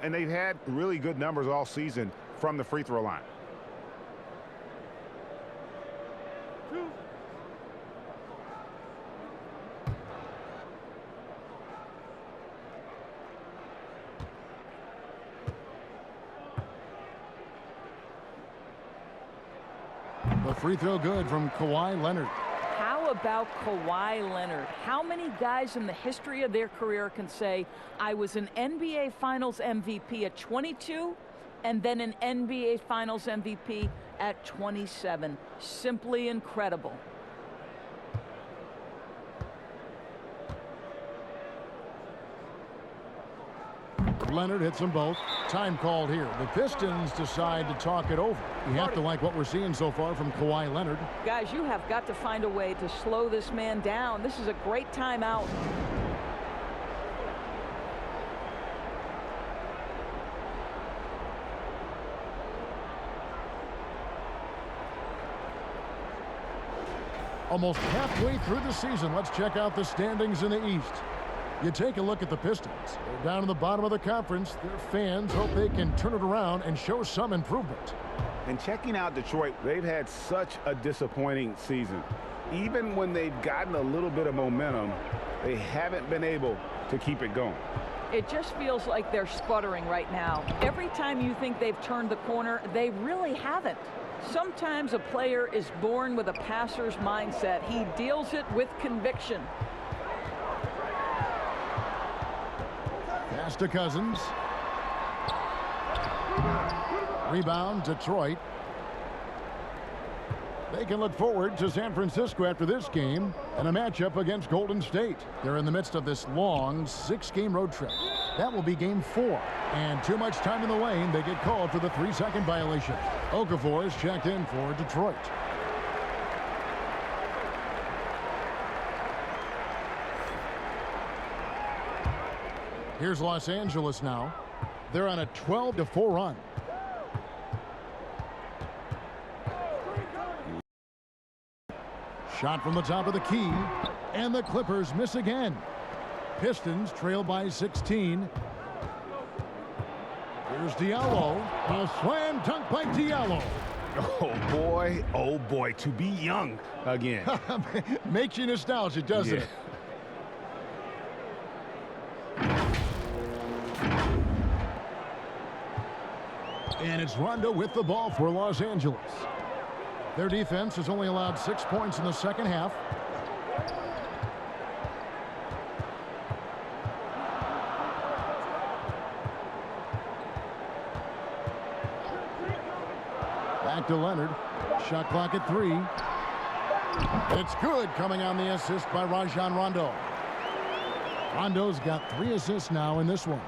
Speaker 4: And they've had really good numbers all season from the free throw line.
Speaker 1: The free throw good from Kawhi Leonard.
Speaker 3: How about Kawhi Leonard? How many guys in the history of their career can say, I was an NBA Finals MVP at 22 and then an NBA Finals MVP at 27? Simply incredible.
Speaker 1: Leonard hits them both. Time called here. The Pistons decide to talk it over. You have to like what we're seeing so far from Kawhi Leonard.
Speaker 3: Guys, you have got to find a way to slow this man down. This is a great timeout.
Speaker 1: Almost halfway through the season, let's check out the standings in the East. You take a look at the Pistons. They're down in the bottom of the conference. Their fans hope they can turn it around and show some improvement.
Speaker 4: And checking out Detroit, they've had such a disappointing season. Even when they've gotten a little bit of momentum, they haven't been able to keep it going.
Speaker 3: It just feels like they're sputtering right now. Every time you think they've turned the corner, they really haven't. Sometimes a player is born with a passer's mindset. He deals it with conviction.
Speaker 1: Pass to Cousins. Rebound, Detroit. They can look forward to San Francisco after this game and a matchup against Golden State. They're in the midst of this long 6-game road trip. That will be game 4. And too much time in the lane, they get called for the 3-second violation. Okafor is checked in for Detroit. Here's Los Angeles now. They're on a 12-4 run. Shot from the top of the key, and the Clippers miss again. Pistons trail by 16. Here's Diallo. A slam dunk by Diallo.
Speaker 4: Oh boy, to be young again.
Speaker 1: Makes you nostalgic, doesn't it? And it's Rondo with the ball for Los Angeles. Their defense has only allowed 6 points in the second half. Back to Leonard. Shot clock at 3. It's good, coming on the assist by Rajon Rondo. Rondo's got 3 assists now in this one.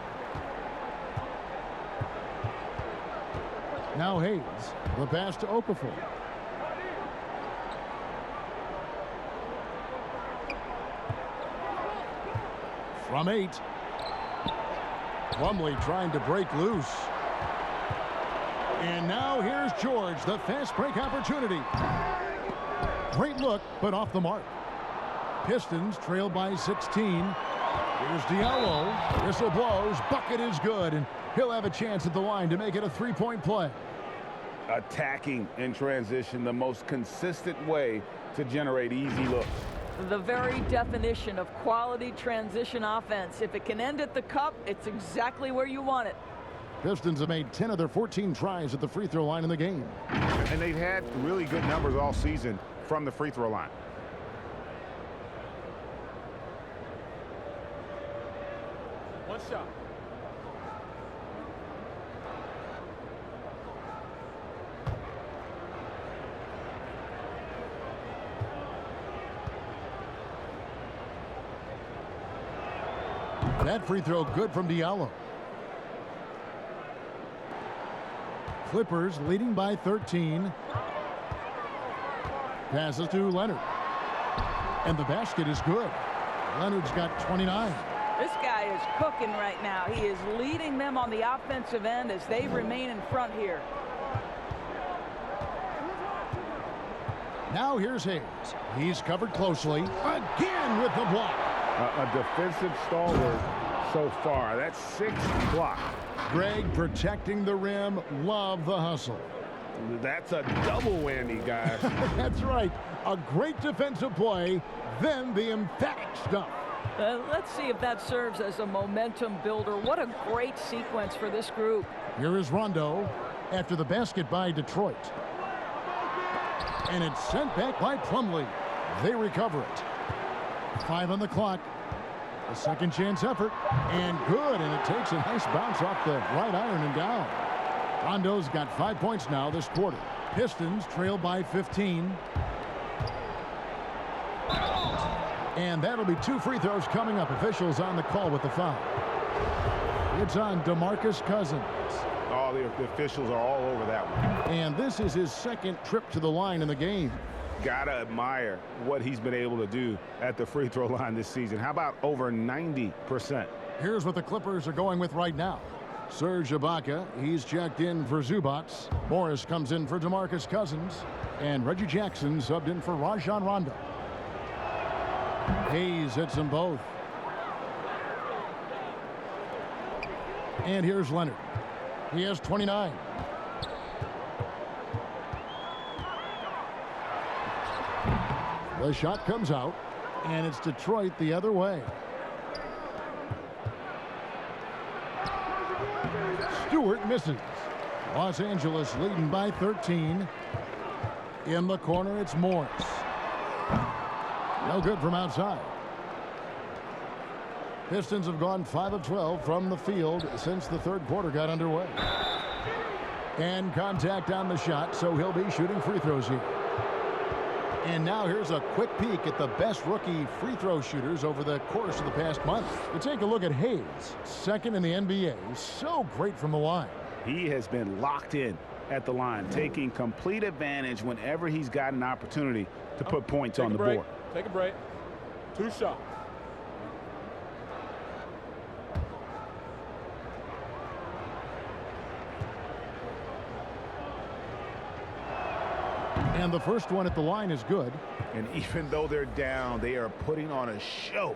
Speaker 1: Now Hayes. The pass to Okafor. From 8. Plumlee trying to break loose. And now here's George, the fast break opportunity. Great look, but off the mark. Pistons trail by 16. Here's Diallo. Whistle blows. Bucket is good, and he'll have a chance at the line to make it a 3-point play.
Speaker 4: Attacking in transition, the most consistent way to generate easy looks.
Speaker 3: The very definition of quality transition offense. If it can end at the cup, it's exactly where you want it.
Speaker 1: Pistons have made 10 of their 14 tries at the free throw line in the game.
Speaker 4: And they've had really good numbers all season from the free throw line.
Speaker 9: One shot.
Speaker 1: That free throw good from Diallo. Clippers leading by 13. Passes to Leonard. And the basket is good. Leonard's got 29.
Speaker 3: This guy is cooking right now. He is leading them on the offensive end as they remain in front here.
Speaker 1: Now here's Hayes. He's covered closely. Again with the block.
Speaker 4: A defensive stalwart so far. That's 6 blocks.
Speaker 1: Greg protecting the rim. Love the hustle.
Speaker 4: That's a double whammy, guys.
Speaker 1: That's right. A great defensive play, then the emphatic stuff.
Speaker 3: Let's see if that serves as a momentum builder. What a great sequence for this group.
Speaker 1: Here is Rondo after the basket by Detroit. And it's sent back by Plumlee. They recover it. 5 on the clock. A second chance effort. And good. And it takes a nice bounce off the right iron and down. Rondo's got 5 points now this quarter. Pistons trail by 15. And that'll be 2 free throws coming up. Officials on the call with the foul. It's on DeMarcus Cousins.
Speaker 4: Oh, the officials are all over that one.
Speaker 1: And this is his second trip to the line in the game.
Speaker 4: Gotta admire what he's been able to do at the free throw line this season. How about over 90%?
Speaker 1: Here's what the Clippers are going with right now. Serge Ibaka, he's checked in for Zubats. Morris comes in for DeMarcus Cousins. And Reggie Jackson subbed in for Rajon Rondo. Hayes hits them both. And here's Leonard. He has 29. The shot comes out, and it's Detroit the other way. Stewart misses. Los Angeles leading by 13. In the corner, it's Morris. No good from outside. Pistons have gone 5 of 12 from the field since the third quarter got underway. And contact on the shot, so he'll be shooting free throws here. And now here's a quick peek at the best rookie free throw shooters over the course of the past month. You take a look at Hayes, second in the NBA. So great from the line.
Speaker 4: He has been locked in at the line, taking complete advantage whenever he's got an opportunity to put points on the board.
Speaker 9: Take a break. 2 shots.
Speaker 1: And the first one at the line is good.
Speaker 4: And even though they're down, they are putting on a show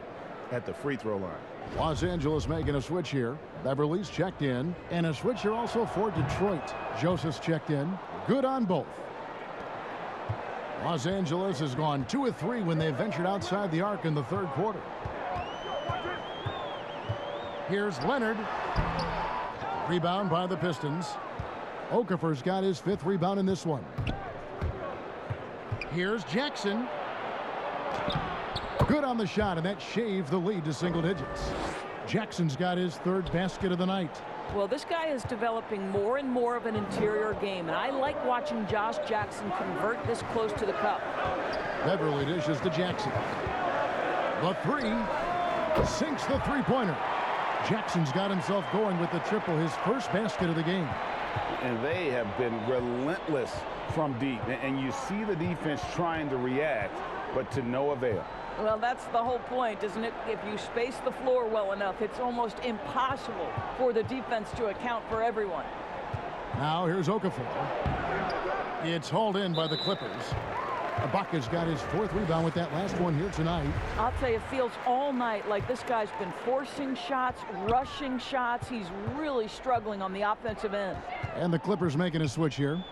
Speaker 4: at the free throw line.
Speaker 1: Los Angeles making a switch here. Beverly's checked in. And a switch here also for Detroit. Joseph's checked in. Good on both. Los Angeles has gone 2 of 3 when they ventured outside the arc in the third quarter. Here's Leonard. Rebound by the Pistons. Okafor's got his 5th rebound in this one. Here's Jackson. Good on the shot, and that shaved the lead to single digits. Jackson's got his 3rd basket of the night.
Speaker 3: Well, this guy is developing more and more of an interior game, and I like watching Josh Jackson convert this close to the cup.
Speaker 1: Beverly dishes to Jackson. The 3 sinks the three-pointer. Jackson's got himself going with the triple, his 1st basket of the game.
Speaker 4: And they have been relentless from deep. And you see the defense trying to react, but to no avail.
Speaker 3: Well, that's the whole point, isn't it? If you space the floor well enough, it's almost impossible for the defense to account for everyone.
Speaker 1: Now here's Okafor. It's hauled in by the Clippers. Ibaka's got his 4th rebound with that last one here tonight.
Speaker 3: I'll tell you, it feels all night like this guy's been forcing shots, rushing shots. He's really struggling on the offensive end.
Speaker 1: And the Clippers making a switch here.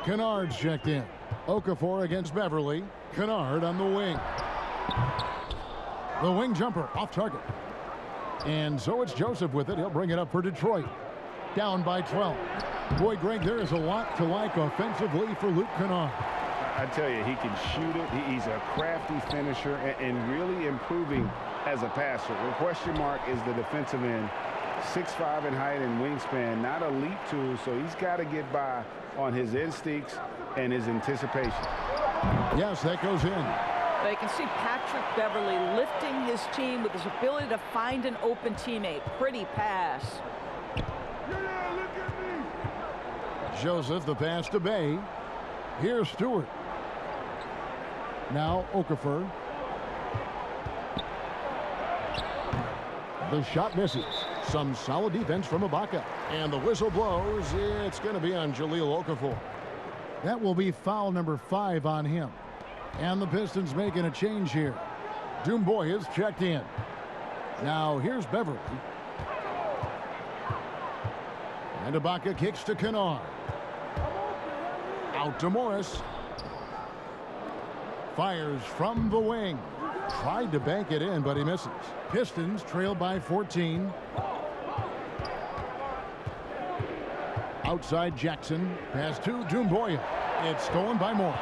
Speaker 1: Kennard's checked in. Okafor against Beverly. Kennard on the wing. The wing jumper off target. And so it's Joseph with it. He'll bring it up for Detroit. Down by 12. Boy, Greg, there is a lot to like offensively for Luke Kennard.
Speaker 4: I tell you, he can shoot it. He's a crafty finisher and really improving as a passer. The question mark is the defensive end. 6'5" in height and wingspan. Not a leap tool, so he's got to get by on his instincts and his anticipation.
Speaker 1: Yes, that goes in.
Speaker 3: But you can see Patrick Beverly lifting his team with his ability to find an open teammate. Pretty pass.
Speaker 1: Joseph, the pass to Bay. Here's Stewart. Now Okafor. The shot misses. Some solid defense from Ibaka. And the whistle blows. It's going to be on Jahlil Okafor. That will be foul number 5 on him. And the Pistons making a change here. Doumbouya is checked in. Now here's Beverly. And Ibaka kicks to Kennard. Out to Morris. Fires from the wing. Tried to bank it in, but he misses. Pistons trail by 14. Outside Jackson. Pass to Doumbouya. It's stolen by Morris.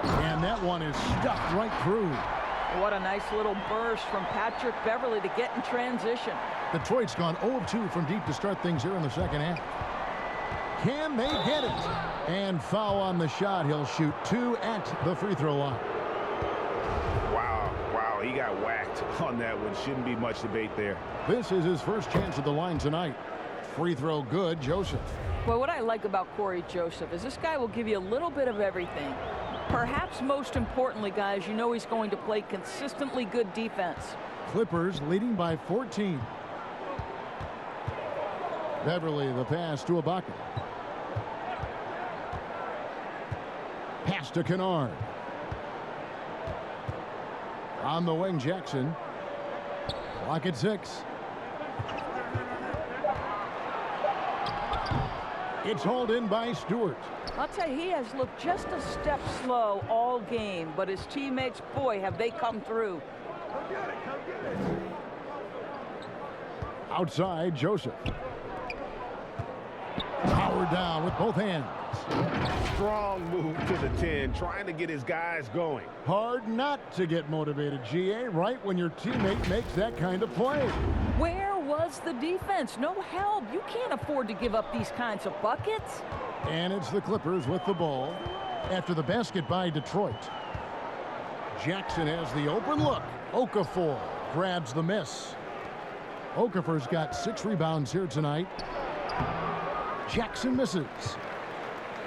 Speaker 1: And that one is stuffed right through.
Speaker 3: What a nice little burst from Patrick Beverly to get in transition.
Speaker 1: Detroit's gone 0 of 2 from deep to start things here in the second half. Can they get it? And foul on the shot. He'll shoot 2 at the free throw line.
Speaker 4: Wow, he got whacked on that one. Shouldn't be much debate there.
Speaker 1: This is his first chance at the line tonight. Free throw good, Joseph.
Speaker 3: Well, what I like about Corey Joseph is this guy will give you a little bit of everything. Perhaps most importantly, guys, you know he's going to play consistently good defense.
Speaker 1: Clippers leading by 14. Beverly, the pass to Ibaka. Pass to Kennard. On the wing, Jackson. Clock at 6. It's hauled in by Stewart.
Speaker 3: I'll tell you, he has looked just a step slow all game, but his teammates, boy, have they come through.
Speaker 1: Outside, Joseph. Powered down with both hands.
Speaker 4: Strong move to the 10, trying to get his guys going.
Speaker 1: Hard not to get motivated, GA, right when your teammate makes that kind of play.
Speaker 3: Where was the defense? No help. You can't afford to give up these kinds of buckets.
Speaker 1: And it's the Clippers with the ball after the basket by Detroit. Jackson has the open look. Okafor grabs the miss. Okafor's got 6 rebounds here tonight. Jackson misses.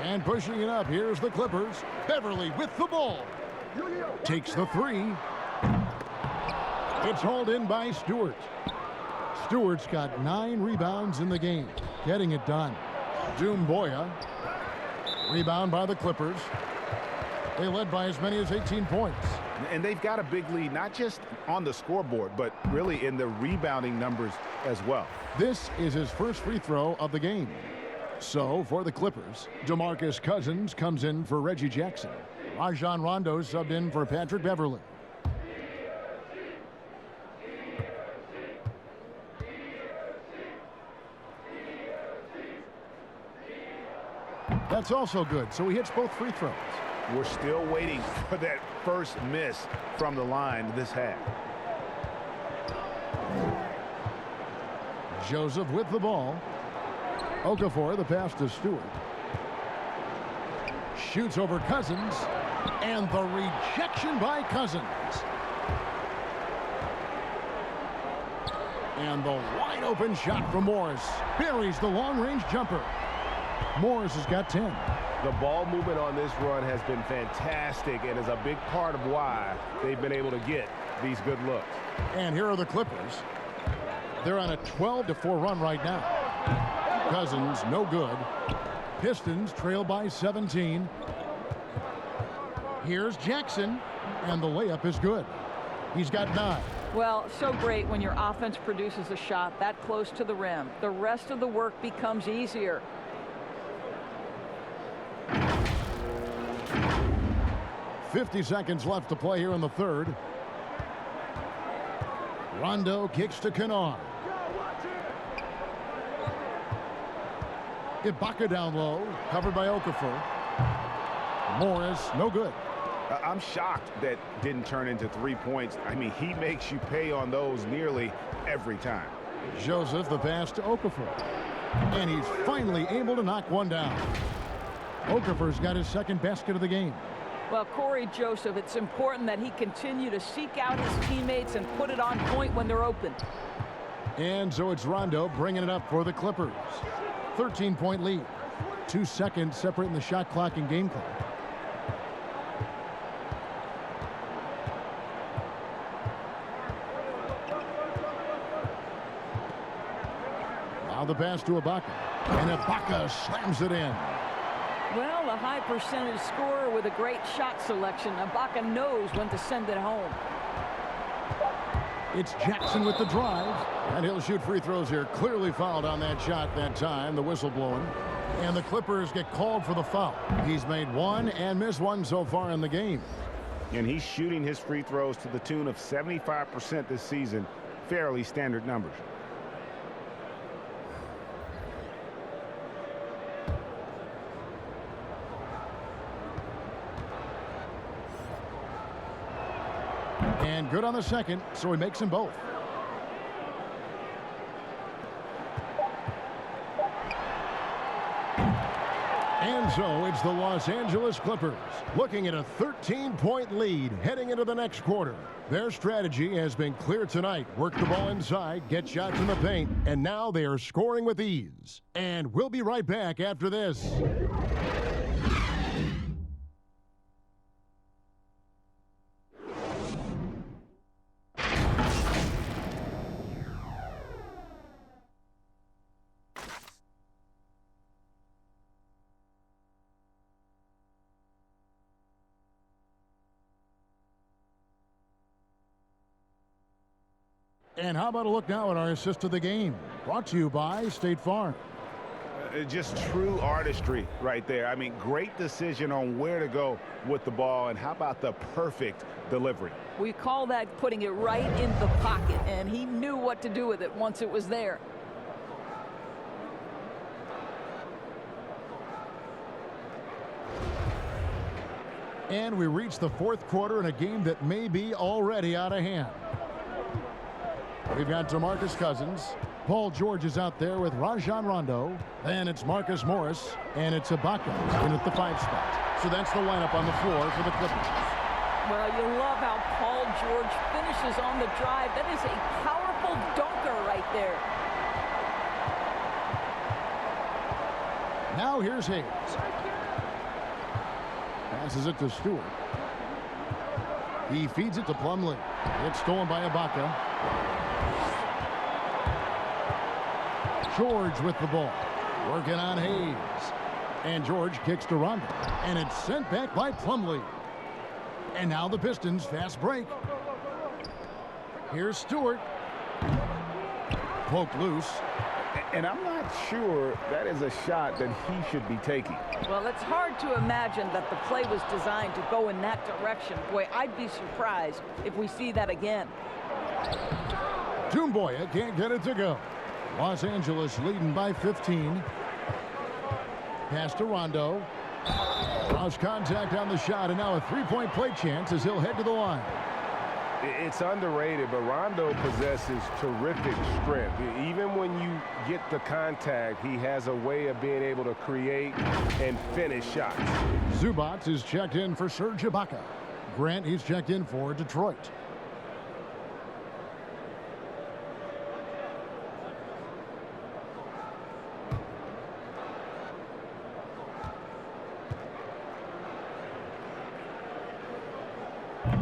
Speaker 1: And pushing it up, here's the Clippers. Beverly with the ball. Takes the 3. It's hauled in by Stewart. Stewart's got 9 rebounds in the game. Getting it done. Doumbouya. Rebound by the Clippers. They led by as many as 18 points.
Speaker 4: And they've got a big lead, not just on the scoreboard, but really in the rebounding numbers as well.
Speaker 1: This is his first free throw of the game. So for the Clippers, DeMarcus Cousins comes in for Reggie Jackson. Rajon Rondo subbed in for Patrick Beverly. That's also good, so he hits both free throws.
Speaker 4: We're still waiting for that first miss from the line this half.
Speaker 1: Joseph with the ball. Okafor, the pass to Stewart. Shoots over Cousins. And the rejection by Cousins. And the wide open shot from Morris. Buries the long-range jumper. Morris has got 10.
Speaker 6: The ball movement on this run has been fantastic and is a big part of why they've been able to get these good looks.
Speaker 1: And here are the Clippers. They're on a 12-4 run right now. Cousins, no good. Pistons trail by 17. Here's Jackson, and the layup is good. He's got 9.
Speaker 3: Well, so great when your offense produces a shot that close to the rim. The rest of the work becomes easier.
Speaker 1: .50 seconds left to play here in the third. Rondo kicks to Kennard. Ibaka down low, covered by Okafor. Morris, no good.
Speaker 4: I'm shocked that didn't turn into 3 points. I mean, he makes you pay on those nearly every time.
Speaker 1: Joseph, the pass to Okafor. And he's finally able to knock one down. Okafor's got his second basket of the game.
Speaker 3: Well, Corey Joseph, it's important that he continue to seek out his teammates and put it on point when they're open.
Speaker 1: And so it's Rondo bringing it up for the Clippers. 13-point lead. 2 seconds separating the shot clock and game clock. Now the pass to Ibaka. And Ibaka slams it in.
Speaker 3: Well, a high percentage scorer with a great shot selection. Ibaka knows when to send it home.
Speaker 1: It's Jackson with the drive. And he'll shoot free throws here. Clearly fouled on that shot that time. The whistle blowing. And the Clippers get called for the foul. He's made one and missed one so far in the game.
Speaker 4: And he's shooting his free throws to the tune of 75% this season. Fairly standard numbers.
Speaker 1: And good on the second, so he makes them both. And so it's the Los Angeles Clippers looking at a 13-point lead heading into the next quarter. Their strategy has been clear tonight. Work the ball inside, get shots in the paint, and now they are scoring with ease. And we'll be right back after this. And how about a look now at our assist of the game? Brought to you by State Farm.
Speaker 4: Just true artistry right there. I mean, great decision on where to go with the ball, and how about the perfect delivery?
Speaker 3: We call that putting it right in the pocket, and he knew what to do with it once it was there.
Speaker 1: And we reach the fourth quarter in a game that may be already out of hand. We've got DeMarcus Cousins. Paul George is out there with Rajon Rondo. Then it's Marcus Morris. And it's Ibaka in at the 5 spot. So that's the lineup on the floor for the Clippers.
Speaker 3: Well, you love how Paul George finishes on the drive. That is a powerful dunker right there.
Speaker 1: Now here's Hayes. Passes it to Stewart. He feeds it to Plumlee. It's stolen by Ibaka. George with the ball. Working on Hayes. And George kicks to Rondo. And it's sent back by Plumlee. And now the Pistons fast break. Here's Stewart. Poked loose.
Speaker 4: And I'm not sure that is a shot that he should be taking.
Speaker 3: Well, it's hard to imagine that the play was designed to go in that direction. Boy, I'd be surprised if we see that again.
Speaker 1: Toomboya can't get it to go. Los Angeles leading by 15. Pass to Rondo. Lost contact on the shot, and now a three-point play chance as he'll head to the line.
Speaker 6: It's underrated, but Rondo possesses terrific strength. Even when you get the contact, he has a way of being able to create and finish shots.
Speaker 1: Zubac is checked in for Serge Ibaka. Grant, he's checked in for Detroit.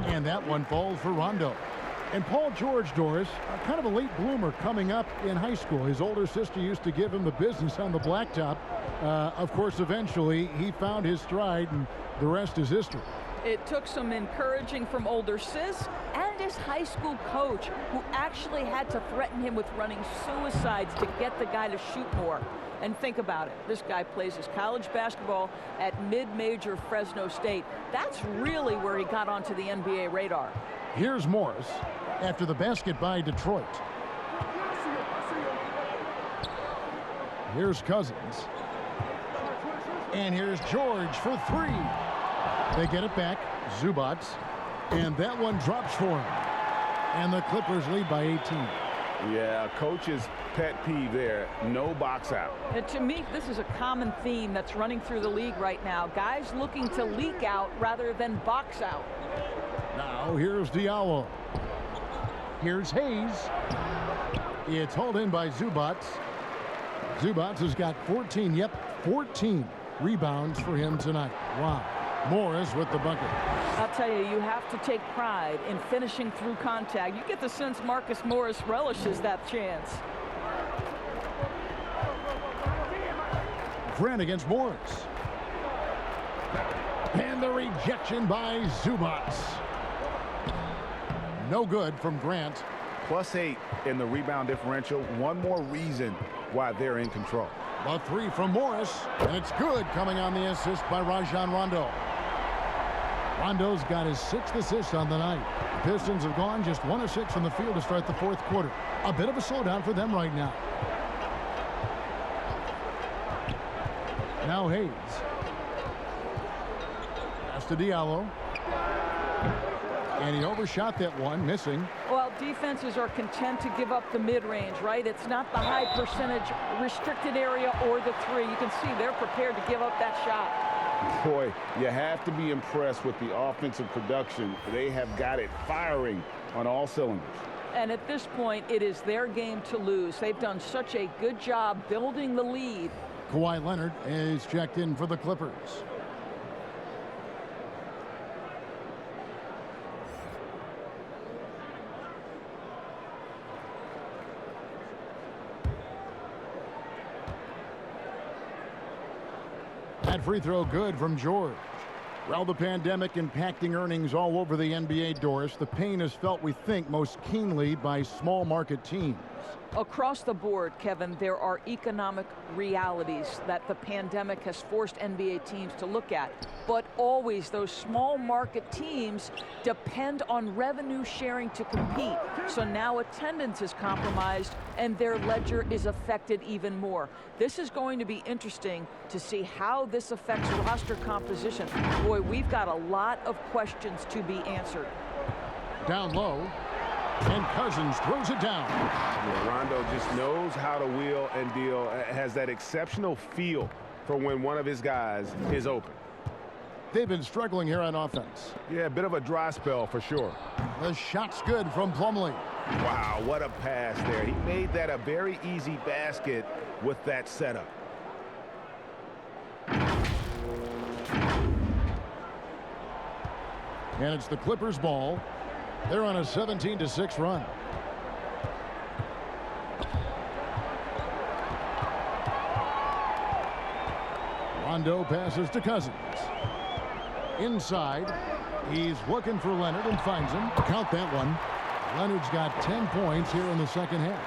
Speaker 1: And that one falls for Rondo. And Paul George, Doris, kind of a late bloomer coming up in high school. His older sister used to give him the business on the blacktop. Of course, eventually, he found his stride, and the rest is history.
Speaker 3: It took some encouraging from older sis and his high school coach, who actually had to threaten him with running suicides to get the guy to shoot more. And think about it. This guy plays his college basketball at mid-major Fresno State. That's really where he got onto the NBA radar.
Speaker 1: Here's Morris after the basket by Detroit. Here's Cousins. And here's George for three. They get it back. Zubac. And that one drops for him. And the Clippers lead by 18.
Speaker 6: Yeah, coach's pet peeve there. No box out.
Speaker 3: And to me, this is a common theme that's running through the league right now. Guys looking to leak out rather than box out.
Speaker 1: Now here's Diallo. Here's Hayes. It's hauled in by Zubac. Zubac has got 14 rebounds for him tonight. Wow. Morris with the bucket.
Speaker 3: I'll tell you, you have to take pride in finishing through contact. You get the sense Marcus Morris relishes that chance.
Speaker 1: Grant against Morris. And the rejection by Zubats. No good from Grant.
Speaker 4: +8 in the rebound differential. One more reason why they're in control.
Speaker 1: A three from Morris, and it's good, coming on the assist by Rajon Rondo. Rondo's got his 6th assist on the night. The Pistons have gone just 1 of 6 from the field to start the 4th quarter. A bit of a slowdown for them right now. Now Hayes. Pass to Diallo. And he overshot that one, missing.
Speaker 3: Well, defenses are content to give up the mid-range, right? It's not the high percentage restricted area or the three. You can see they're prepared to give up that shot.
Speaker 4: Boy, you have to be impressed with the offensive production. They have got it firing on all cylinders.
Speaker 3: And at this point, it is their game to lose. They've done such a good job building the lead.
Speaker 1: Kawhi Leonard is checked in for the Clippers. That free throw good from George. Well, the pandemic impacting earnings all over the NBA, Doris. The pain is felt, we think, most keenly by small market teams.
Speaker 3: Across the board, Kevin, there are economic realities that the pandemic has forced NBA teams to look at. But always those small market teams depend on revenue sharing to compete. So now attendance is compromised and their ledger is affected even more. This is going to be interesting to see how this affects roster composition. Boy, we've got a lot of questions to be answered.
Speaker 1: Down low. And Cousins throws it down.
Speaker 6: Yeah, Rondo just knows how to wheel and deal, has that exceptional feel for when one of his guys is open.
Speaker 1: They've been struggling here on offense.
Speaker 6: Yeah, a bit of a dry spell for sure.
Speaker 1: The shot's good from Plumlee.
Speaker 4: Wow, what a pass there. He made that a very easy basket with that setup.
Speaker 1: And it's the Clippers' ball. They're on a 17-6 run. Rondo passes to Cousins. Inside, he's looking for Leonard and finds him. Count that one. Leonard's got 10 points here in the second half.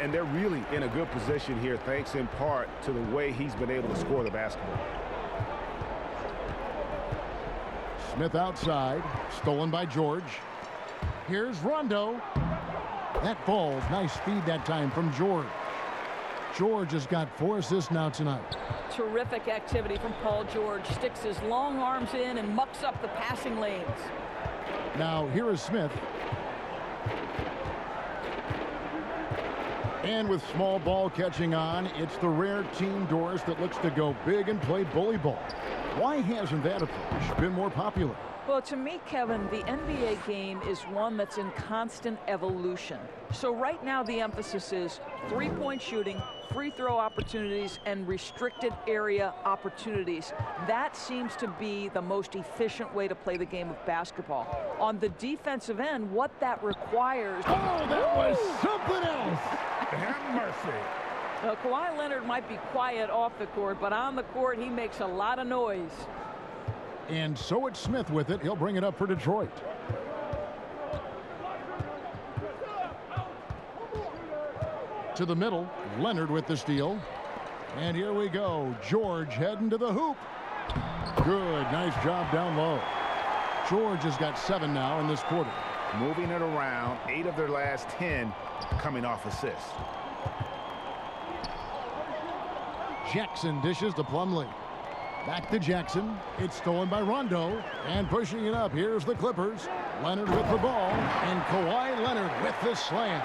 Speaker 4: And they're really in a good position here, thanks in part to the way he's been able to score the basketball.
Speaker 1: Smith outside, stolen by George. Here's Rondo. That falls. Nice feed that time from George. George has got 4 assists now tonight.
Speaker 3: Terrific activity from Paul George. Sticks his long arms in and mucks up the passing lanes.
Speaker 1: Now here is Smith. And with small ball catching on, it's the rare team, Doris, that looks to go big and play bully ball. Why hasn't that approach been more popular?
Speaker 3: Well, to me, Kevin, the NBA game is one that's in constant evolution. So right now the emphasis is three-point shooting, free throw opportunities, and restricted area opportunities. That seems to be the most efficient way to play the game of basketball. On the defensive end, what that requires...
Speaker 1: Oh, that was something else!
Speaker 4: Have mercy.
Speaker 3: Well, Kawhi Leonard might be quiet off the court, but on the court, he makes a lot of noise.
Speaker 1: And so it's Smith with it. He'll bring it up for Detroit. To the middle, Leonard with the steal. And here we go. George heading to the hoop. Good, nice job down low. George has got 7 now in this quarter.
Speaker 4: Moving it around, 8 of their last 10 coming off assists.
Speaker 1: Jackson dishes to Plumlee. Back to Jackson. It's stolen by Rondo. And pushing it up, here's the Clippers. Leonard with the ball. And Kawhi Leonard with the slam.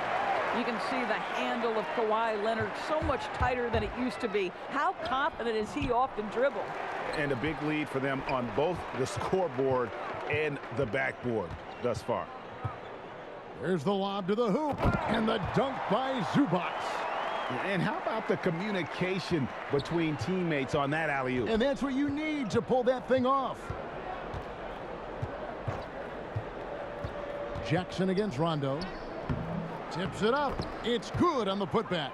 Speaker 3: You can see the handle of Kawhi Leonard so much tighter than it used to be. How confident is he off the dribble?
Speaker 4: And a big lead for them on both the scoreboard and the backboard thus far.
Speaker 1: There's the lob to the hoop. And the dunk by Zubats.
Speaker 4: And how about the communication between teammates on that alley-oop?
Speaker 1: And that's what you need to pull that thing off. Jackson against Rondo. Tips it up. It's good on the putback.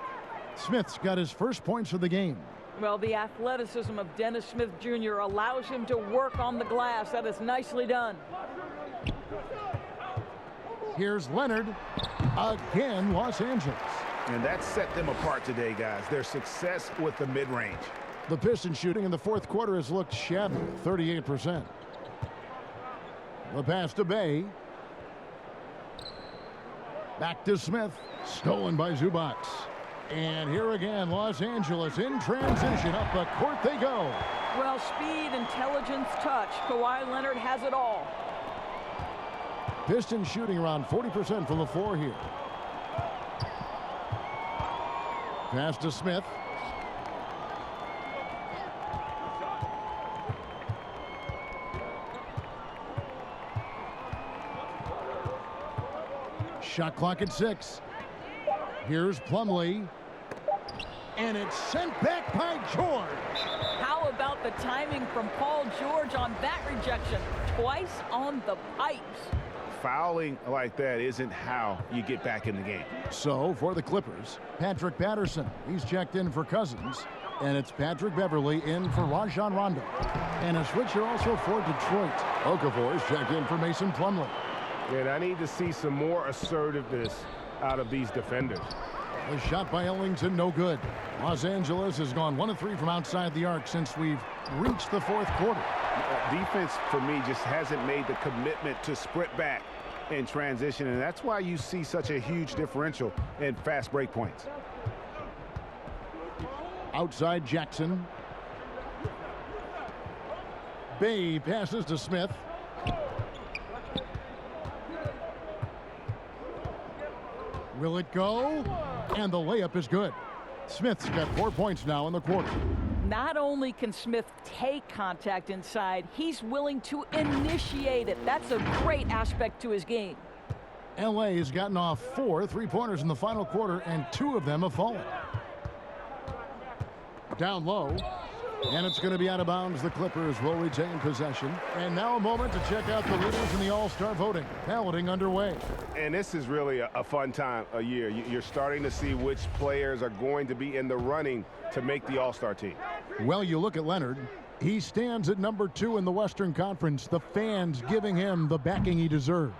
Speaker 1: Smith's got his first points of the game.
Speaker 3: Well, the athleticism of Dennis Smith Jr. allows him to work on the glass. That is nicely done.
Speaker 1: Here's Leonard. Again, Los Angeles.
Speaker 4: And that set them apart today, guys. Their success with the mid-range.
Speaker 1: The Pistons shooting in the fourth quarter has looked shabby, 38%. The pass to Bay. Back to Smith. Stolen by Zubac. And here again, Los Angeles in transition. Up the court they go.
Speaker 3: Well, speed, intelligence, touch. Kawhi Leonard has it all.
Speaker 1: Pistons shooting around 40% from the floor here. Pass to Smith. Shot clock at 6. Here's Plumlee. And it's sent back by George.
Speaker 3: How about the timing from Paul George on that rejection? Twice on the pipes.
Speaker 4: Fouling like that isn't how you get back in the game.
Speaker 1: So for the Clippers, Patrick Patterson. He's checked in for Cousins. And it's Patrick Beverley in for Rajon Rondo. And a switch here also for Detroit. Okafor's checked in for Mason Plumlee.
Speaker 6: And I need to see some more assertiveness out of these defenders.
Speaker 1: A shot by Ellington, no good. Los Angeles has gone 1 of 3 from outside the arc since we've reached the fourth quarter.
Speaker 4: Defense, for me, just hasn't made the commitment to sprint back in transition, and that's why you see such a huge differential in fast break points.
Speaker 1: Outside Jackson. Bay passes to Smith. Will it go? And the layup is good. Smith's got 4 points now in the quarter.
Speaker 3: Not only can Smith take contact inside, he's willing to initiate it. That's a great aspect to his game.
Speaker 1: LA has gotten off 4 3-pointers in the final quarter, and 2 of them have fallen. Down low. And it's going to be out of bounds. The Clippers will retain possession. And now a moment to check out the leaders in the All-Star voting. Balloting underway.
Speaker 6: And this is really a fun time of year. You're starting to see which players are going to be in the running to make the All-Star team.
Speaker 1: Well, you look at Leonard. He stands at number 2 in the Western Conference. The fans giving him the backing he deserves.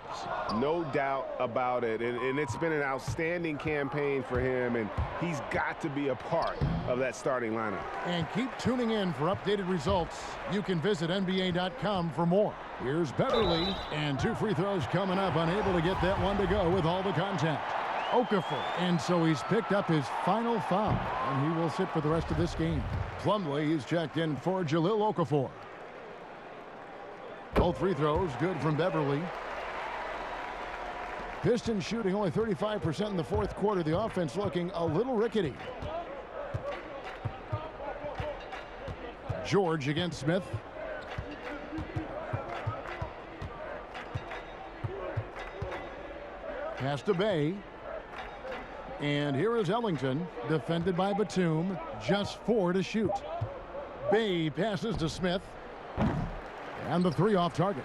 Speaker 6: No doubt about it. And it's been an outstanding campaign for him, and he's got to be a part of that starting lineup.
Speaker 1: And keep tuning in for updated results. You can visit NBA.com for more. Here's Beverley, and 2 free throws coming up, unable to get that one to go with all the contact. Okafor, and so he's picked up his final foul, and he will sit for the rest of this game. Plumlee is checked in for Jahlil Okafor. Both free throws good from Beverley. Pistons shooting only 35% in the fourth quarter. The offense looking a little rickety. George against Smith. Pass to Bay. And here is Ellington, defended by Batum. Just 4 to shoot. Bay passes to Smith. And the 3 off target.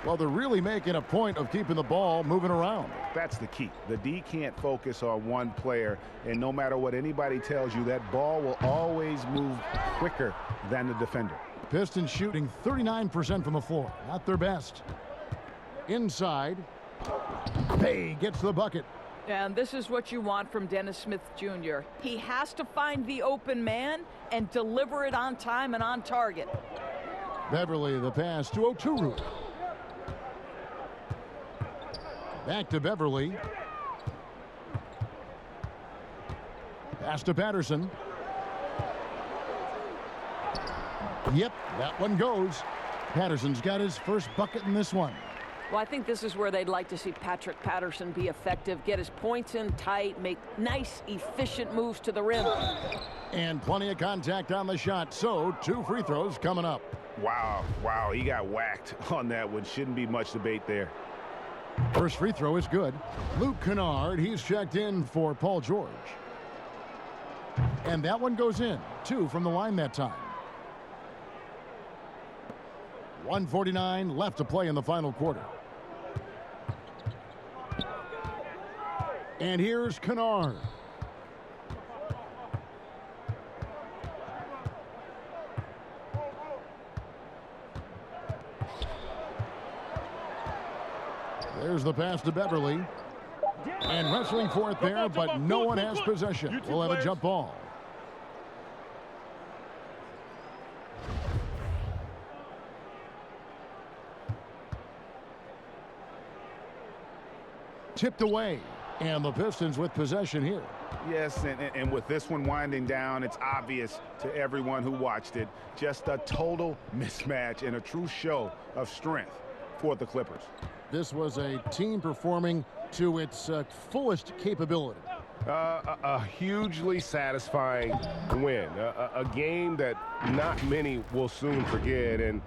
Speaker 1: Well, they're really making a point of keeping the ball moving around.
Speaker 4: That's the key. The D can't focus on one player, and no matter what anybody tells you, that ball will always move quicker than the defender.
Speaker 1: Pistons shooting 39% from the floor. Not their best. Inside. Bay gets the bucket.
Speaker 3: And this is what you want from Dennis Smith Jr. He has to find the open man and deliver it on time and on target.
Speaker 1: Beverley, the pass to Oturu. Back to Beverley. Pass to Patterson. Yep, that one goes. Patterson's got his first bucket in this one.
Speaker 3: Well, I think this is where they'd like to see Patrick Patterson be effective, get his points in tight, make nice, efficient moves to the rim.
Speaker 1: And plenty of contact on the shot, so 2 free throws coming up.
Speaker 4: Wow, he got whacked on that one. Shouldn't be much debate there.
Speaker 1: First free throw is good. Luke Kennard, he's checked in for Paul George. And that one goes in. 2 from the line that time. 1:49 left to play in the final quarter. And here's Kennard. Here's the pass to Beverly. And wrestling for it there, but no one has possession. We'll have a jump ball. Tipped away. And the Pistons with possession here.
Speaker 4: Yes, and with this one winding down, it's obvious to everyone who watched it. Just a total mismatch and a true show of strength for the Clippers.
Speaker 1: This was a team performing to its fullest capability.
Speaker 6: A hugely satisfying win. A game that not many will soon forget. And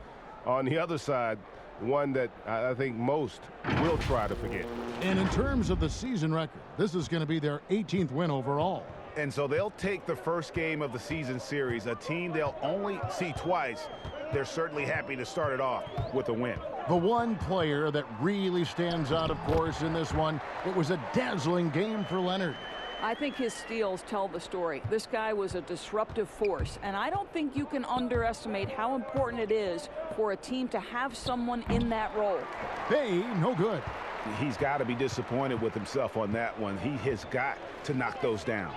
Speaker 6: on the other side, one that I think most will try to forget.
Speaker 1: And in terms of the season record, this is going to be their 18th win overall.
Speaker 4: And so they'll take the first game of the season series, a team they'll only see twice. They're certainly happy to start it off with a win.
Speaker 1: The one player that really stands out, of course, in this one, it was a dazzling game for Leonard.
Speaker 3: I think his steals tell the story. This guy was a disruptive force, and I don't think you can underestimate how important it is for a team to have someone in that role.
Speaker 1: Hey, no good.
Speaker 4: He's got to be disappointed with himself on that one. He has got to knock those down.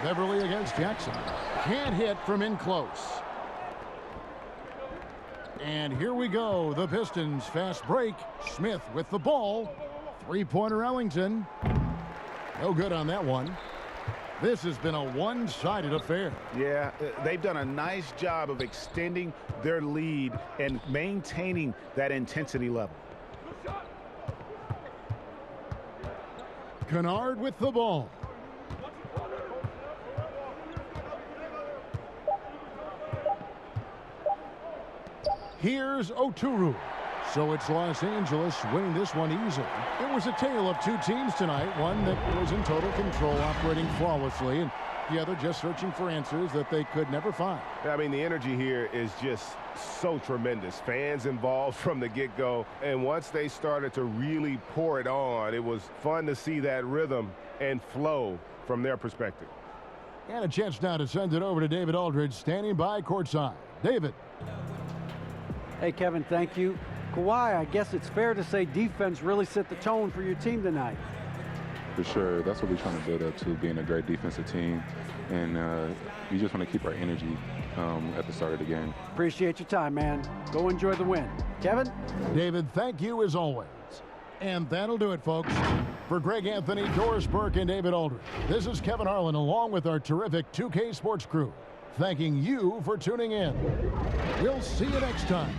Speaker 1: Beverly against Jackson. Can't hit from in close. And here we go. The Pistons fast break. Smith with the ball. Three-pointer Ellington. No good on that one. This has been a one-sided affair.
Speaker 4: Yeah, they've done a nice job of extending their lead and maintaining that intensity level.
Speaker 1: Kennard with the ball. Here's Oturu. So it's Los Angeles winning this one easily. It was a tale of two teams tonight. One that was in total control, operating flawlessly, and the other just searching for answers that they could never find.
Speaker 6: I mean, the energy here is just so tremendous. Fans involved from the get-go, and once they started to really pour it on, it was fun to see that rhythm and flow from their perspective.
Speaker 1: And a chance now to send it over to David Aldridge, standing by courtside. David.
Speaker 2: Hey, Kevin, thank you. Kawhi, I guess it's fair to say defense really set the tone for your team tonight.
Speaker 7: For sure. That's what we're trying to build up to, being a great defensive team. And we just want to keep our energy at the start of the game.
Speaker 2: Appreciate your time, man. Go enjoy the win. Kevin?
Speaker 1: David, thank you as always. And that'll do it, folks. For Greg Anthony, Doris Burke, and David Aldridge, this is Kevin Harlan along with our terrific 2K Sports crew, thanking you for tuning in. We'll see you next time.